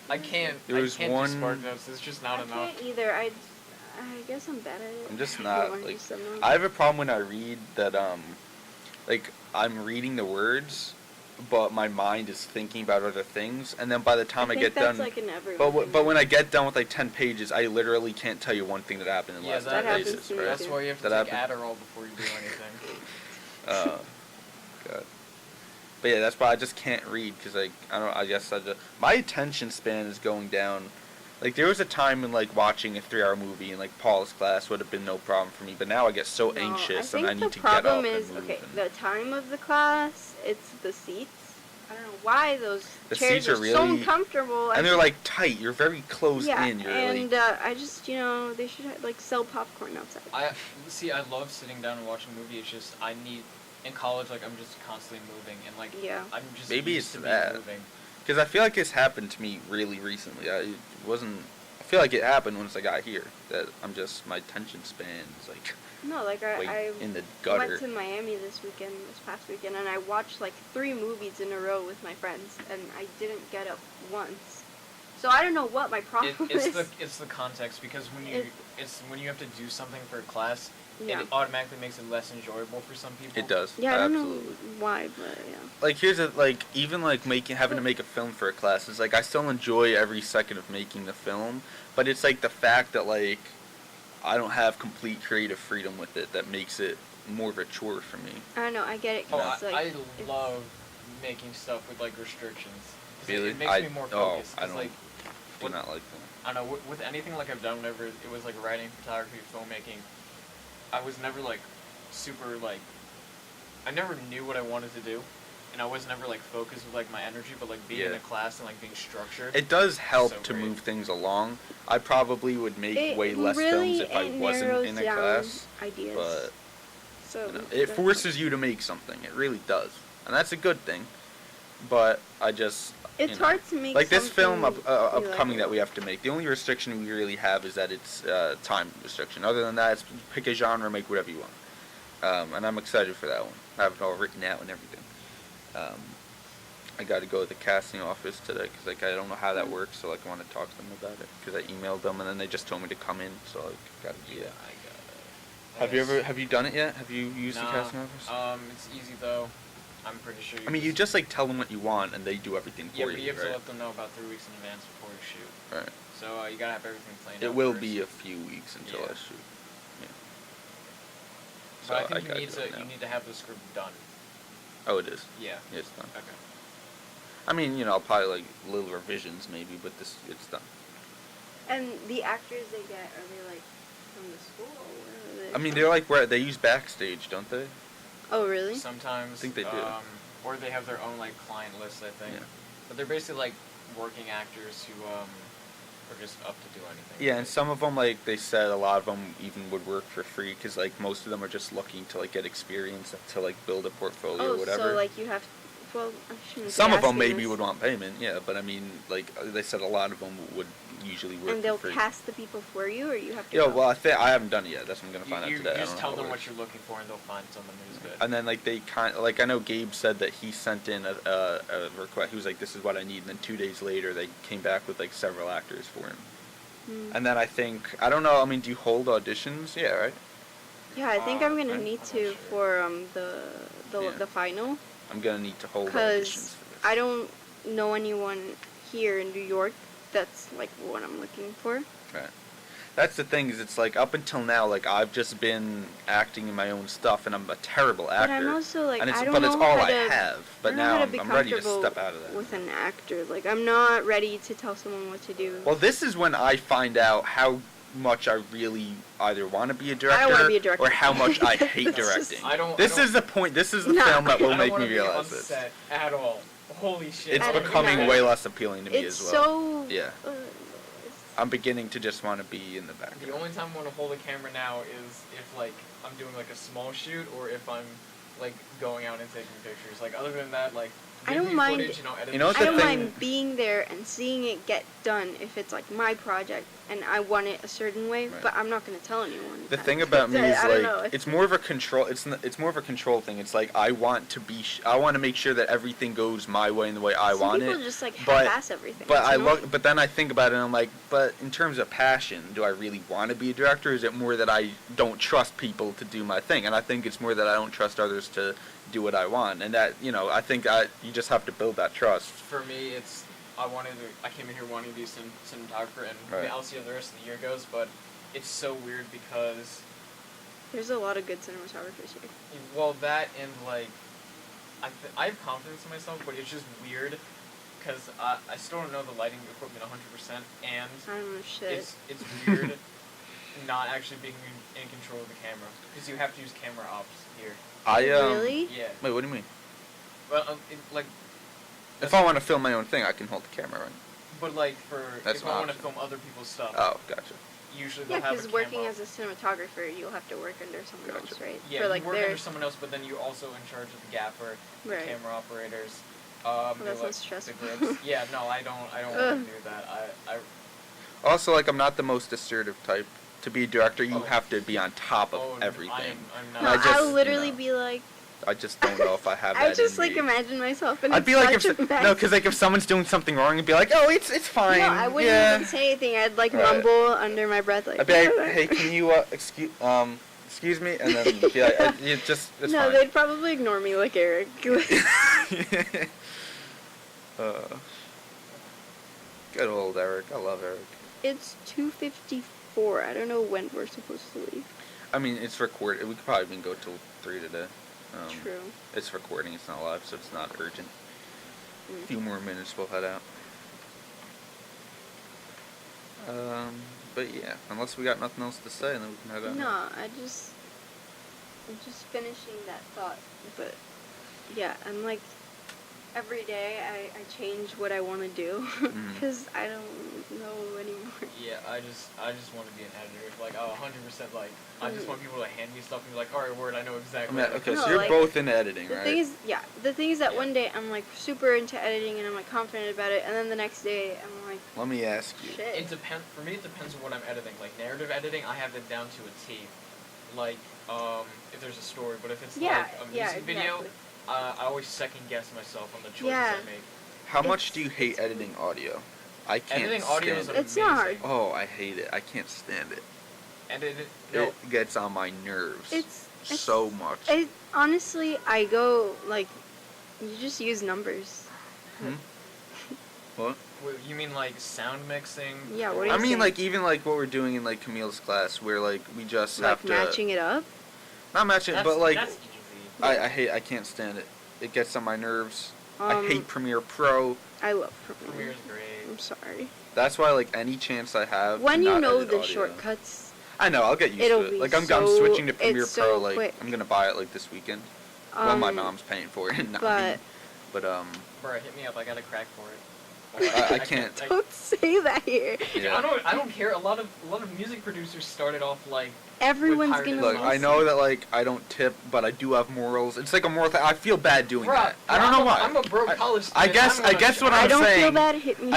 I can't. There was I can't one- do spark notes. It's just not I enough. can't either. I guess I'm bad at it. I'm just I not wanna do like. something. I have a problem when I read that. Like I'm reading the words, but my mind is thinking about other things, and then by the time I, think get that's done. like an everyone But thing. but when I get done with like 10 pages, I literally can't tell you one thing that happened in the Yeah, last that 10 happens pages, to me right? That's why you have to That take happened. Adderall before you do anything. God. But yeah, that's why I just can't read because like I don't. I guess my attention span is going down. Like there was a time when like watching a 3-hour movie in like Paul's class would have been no problem for me, but now I get so No, anxious I and think I need the to get up problem and is move. okay. and The time of the class, it's the seats. I don't know why those The chairs seats are so really- uncomfortable. and they're like tight. You're very closed yeah, in. You're and like I just they should like sell popcorn outside. I love sitting down and watching a movie. It's just I need in college like I'm just constantly moving and like Yeah. I'm just Maybe used it's to that. being moving. because I feel like this happened to me really recently. I feel like it happened once I got here. That I'm just my attention span is like No, like way I in the gutter. went to Miami this past weekend, and I watched like 3 movies in a row with my friends, and I didn't get up once. So I don't know what my problem is. It's the context because when It- it's when you have to do something for a class, Yeah. it automatically makes it less enjoyable for some people. It does. Yeah, I don't absolutely. know why, but yeah. Like here's a like even like having to make a film for a class is like I still enjoy every second of making the film, but it's like the fact that like I don't have complete creative freedom with it that makes it more of a chore for me. I don't know. I get it. Oh, 'Cause I it's love making stuff with like restrictions. 'Cause Really? It makes me more focused. I 'cause, don't like do what- not like that. I don't know with anything like I've done whenever it was like writing, photography, filmmaking. I was never like super like I never knew what I wanted to do, and I was never like focused with like my energy, but like being in Yeah. a class and like being structured. It does help So to great. move things along. I probably would make It way less really, films if I it wasn't narrows in a down class, ideas. but so you know, it that's forces you to make something. It really does, and that's a good thing. But I just It's you know, hard to make like this film something you upcoming like. that we have to make. The only restriction we really have is that it's time restriction. Other than that, it's pick a genre, make whatever you want. And I'm excited for that one. I have it all written out and everything. I got to go to the casting office today because like I don't know how that works, so like I want to talk to them about it because I emailed them and then they just told me to come in, so I got to do that. I got it. Have you done it yet? Have you used the casting office? It's easy though. I'm pretty sure. I mean, you just like tell them what you want and they do everything for yeah, but you have right? to let them know about 3 weeks in advance before you shoot. Right. So you gotta have everything planned It out will first. be a few weeks until Yeah. I shoot. Yeah. But I So think gotta you need do it to now. have the script done. Oh, it is. Yeah. Yeah, it's done. Okay. I mean, you know, I'll probably like little revisions maybe, but it's done. And the actors they get, are they like from the school? Or where are they I mean, from? they're like where they use Backstage, don't they? Oh really? Sometimes. I think they do. Or they have their own like client list, I think. Yeah. But they're basically like working actors who are just up to do anything. Yeah, and some of them, like they said, a lot of them even would work for free because like most of them are just looking to like get experience to like build a portfolio Oh, or whatever. so like you have. Well, I shouldn't Some be of them asking maybe this. would want payment, yeah, but I mean, like they said, a lot of them would usually work And they'll for free. cast the people for you, or you have to. Yeah, go? well, I haven't done it yet. That's what I'm gonna find You out today. I just don't know tell how it them works. what you're looking for, and they'll find someone who's good. And then like they like I know Gabe said that he sent in a request. He was like, "This is what I need," and then 2 days later they came back with like several actors for him. Hmm. And then I don't know. I mean, do you hold auditions? Yeah, right. Yeah, I think I'm gonna right? need I'm to not for Yeah. the final, I'm gonna need to hold auditions because for this. I don't know anyone here in New York that's like what I'm looking for. Right. That's the thing, is it's like up until now, like I've just been acting in my own stuff, and I'm a terrible But actor. I'm also like, and it's, I don't but know it's all how I to, have. But I don't know now how to be I'm ready to comfortable step out of that. with an actor. Like, I'm not ready to tell someone what to do. Well, this is when I find out how much I really either want to be a director, I wanna be a director. or how much I hate It's just- directing. This is the point. This is the No. film that will I don't make wanna me be on realize this. set at all. Holy shit! It's I don't becoming know. way less appealing to me It's as well. so. Yeah. It's, I'm beginning to just want to be in the background. The only time I want to hold a camera now is if like I'm doing like a small shoot or if I'm like going out and taking pictures. Like other than that, like I give don't me mind- footage, edit You know what I the don't thing- mind being there and seeing it get done if it's like my project and I want it a certain way, Right. but I'm not gonna tell anyone. The that. thing about me is I don't know, like it's more of a control. It's more of a control thing. It's like I want to be. I want to make sure that everything goes my way and the way I Some want people it. just like but- half-ass everything. But you I know? look. But then I think about it and I'm like, but in terms of passion, do I really want to be a director? Or is it more that I don't trust people to do my thing? And I think it's more that I don't trust others to do what I want. And that I think you just have to build that trust. For me, it's I came in here wanting to be cinematographer, and Right. I'll see how the rest of the year goes. But it's so weird because There's a lot of good cinematographers here. well, that and like I have confidence in myself, but it's just weird because I still don't know the lighting equipment 100%, and I don't know shit. it's weird not actually being in control of the camera because you have to use camera ops here. Really? Yeah. Wait, what do you mean? Well, like. If I want to film my own thing, I can hold the camera, right? But like That's if an I want to option. film other people's stuff, Oh, gotcha. usually Yeah, they'll have a because camera. working as a cinematographer, you'll have to work under someone else, Gotcha. right? Yeah, For like you work their under someone else, but then you're also in charge of the gaffer, right. camera operators. Well, they're, that like, sounds stressful. the grips. Yeah, no, I don't Ugh. want to do that. I Also, like, I'm not the most assertive type. To be a director, you Oh. have to be on top of oh, everything. I'm No, not. I just, I'll literally you know, be like, I just don't know if I have that I just in like me. imagine myself and I'd it's be like, such a mess. no, because like if someone's doing something wrong, I'd be like, oh, it's fine. No, I wouldn't yeah. even say anything. I'd like Right. mumble under my breath like. I'd be like, hey, can you excuse me? And then be like, it's no, fine. they'd probably ignore me like Eric. Good old Eric. I love Eric. It's 2:54. I don't know when we're supposed to leave. I mean, it's recorded. We could probably even go till 3 today. True. It's recording. It's not live, so it's not urgent. A Mm. few more minutes, we'll head out. But yeah, unless we got nothing else to say, then we can head out. No, I'm just finishing that thought. But yeah, I'm like, every day I change what I want to do Mhm. because I don't know anymore. Yeah, I just want to be an editor. Like, 100%. Like, I just Mm. want people to hand me stuff and be like, all right, word, I know I exactly. mean, what okay, I'm No, so you're like, both into editing, The right? thing is, the thing is that Yeah. one day I'm like super into editing and I'm like confident about it, and then the next day I'm like, Let me ask you. shit. It depends. For me, it depends on what I'm editing. Like narrative editing, I have it down to a T. Like, if there's a story, but if it's Yeah, like a yeah, music video, exactly. I always second guess myself on the choices Yeah. I make. How much It's- do you hate editing audio? I can't Editing stand audio is it. It's not hard. amazing. Oh, I hate it. I can't stand it. No, It gets on my nerves It's so much. honestly, I go like, you just use numbers. Hmm? What? wait, you mean like sound mixing? Yeah, what do Or- you I mean, saying? like even like what we're doing in like Camille's class, where like we just Like have to matching it up. not matching, That's, but like that's easy. I can't stand it. It gets on my nerves. I Um, hate Premiere Pro. I love Premiere. Premiere's great. I'm sorry. That's why like any chance I have. When to you not know edit the audio. shortcuts, I know. I'll get used it'll to it. be Like I'm so- switching to Premiere it's Pro. so Like quick. I'm gonna buy it like this weekend. Well, my um, mom's paying for it, not but me. But Bro, hit me up. I got a crack for it. I can't. don't say that here. Yeah. I don't care. A lot of music producers started off like Everyone's hired gonna as Look, well. I listen. know that like I don't tip, but I do have morals. It's like a moral thing. I feel bad doing Bruh, that. I don't know why. I'm a broke college I student. guess- I'm I gonna guess what try. I I'm don't feel saying- bad. Hit me.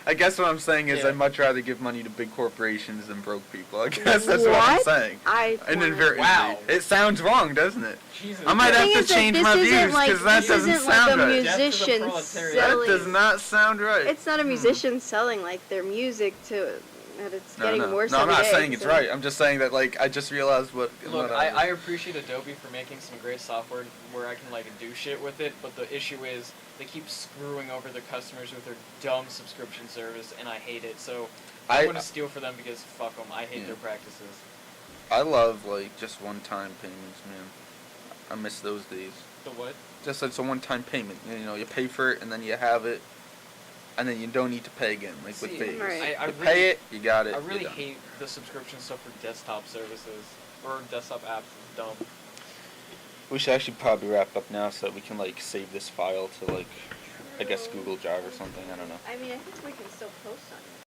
I guess what I'm saying is Yeah. I'd much rather give money to big corporations than broke people. I guess that's what I'm What? saying. I Inadvertently. Wow. It sounds wrong, doesn't it? Jesus I might The have thing to is that change this my isn't views like- because that this doesn't isn't sound like a right. Death to the musician proletariat. That selling. does not sound right. It's not a musician selling like their music to that it's No, getting no. worse No, I'm every not day, saying it's so- right. I'm just saying that like I just realized what. Look, what I appreciate Adobe for making some great software where I can like do shit with it, but the issue is they keep screwing over the customers with their dumb subscription service, and I hate it. So I want to steal for them because fuck them. I hate Yeah. their practices. I love like just one-time payments, man. I miss those days. The what? Just it's a one-time payment. You know, you pay for it and then you have it, and then you don't need to pay again. Like with See, Phase, Right. I you really, pay it, you got it. I really you're done. hate the subscription stuff for desktop services or desktop apps. It's dumb. We should actually probably wrap up now so that we can like save this file to like, I guess Google Drive or something. I don't know. I mean, I think we can still post on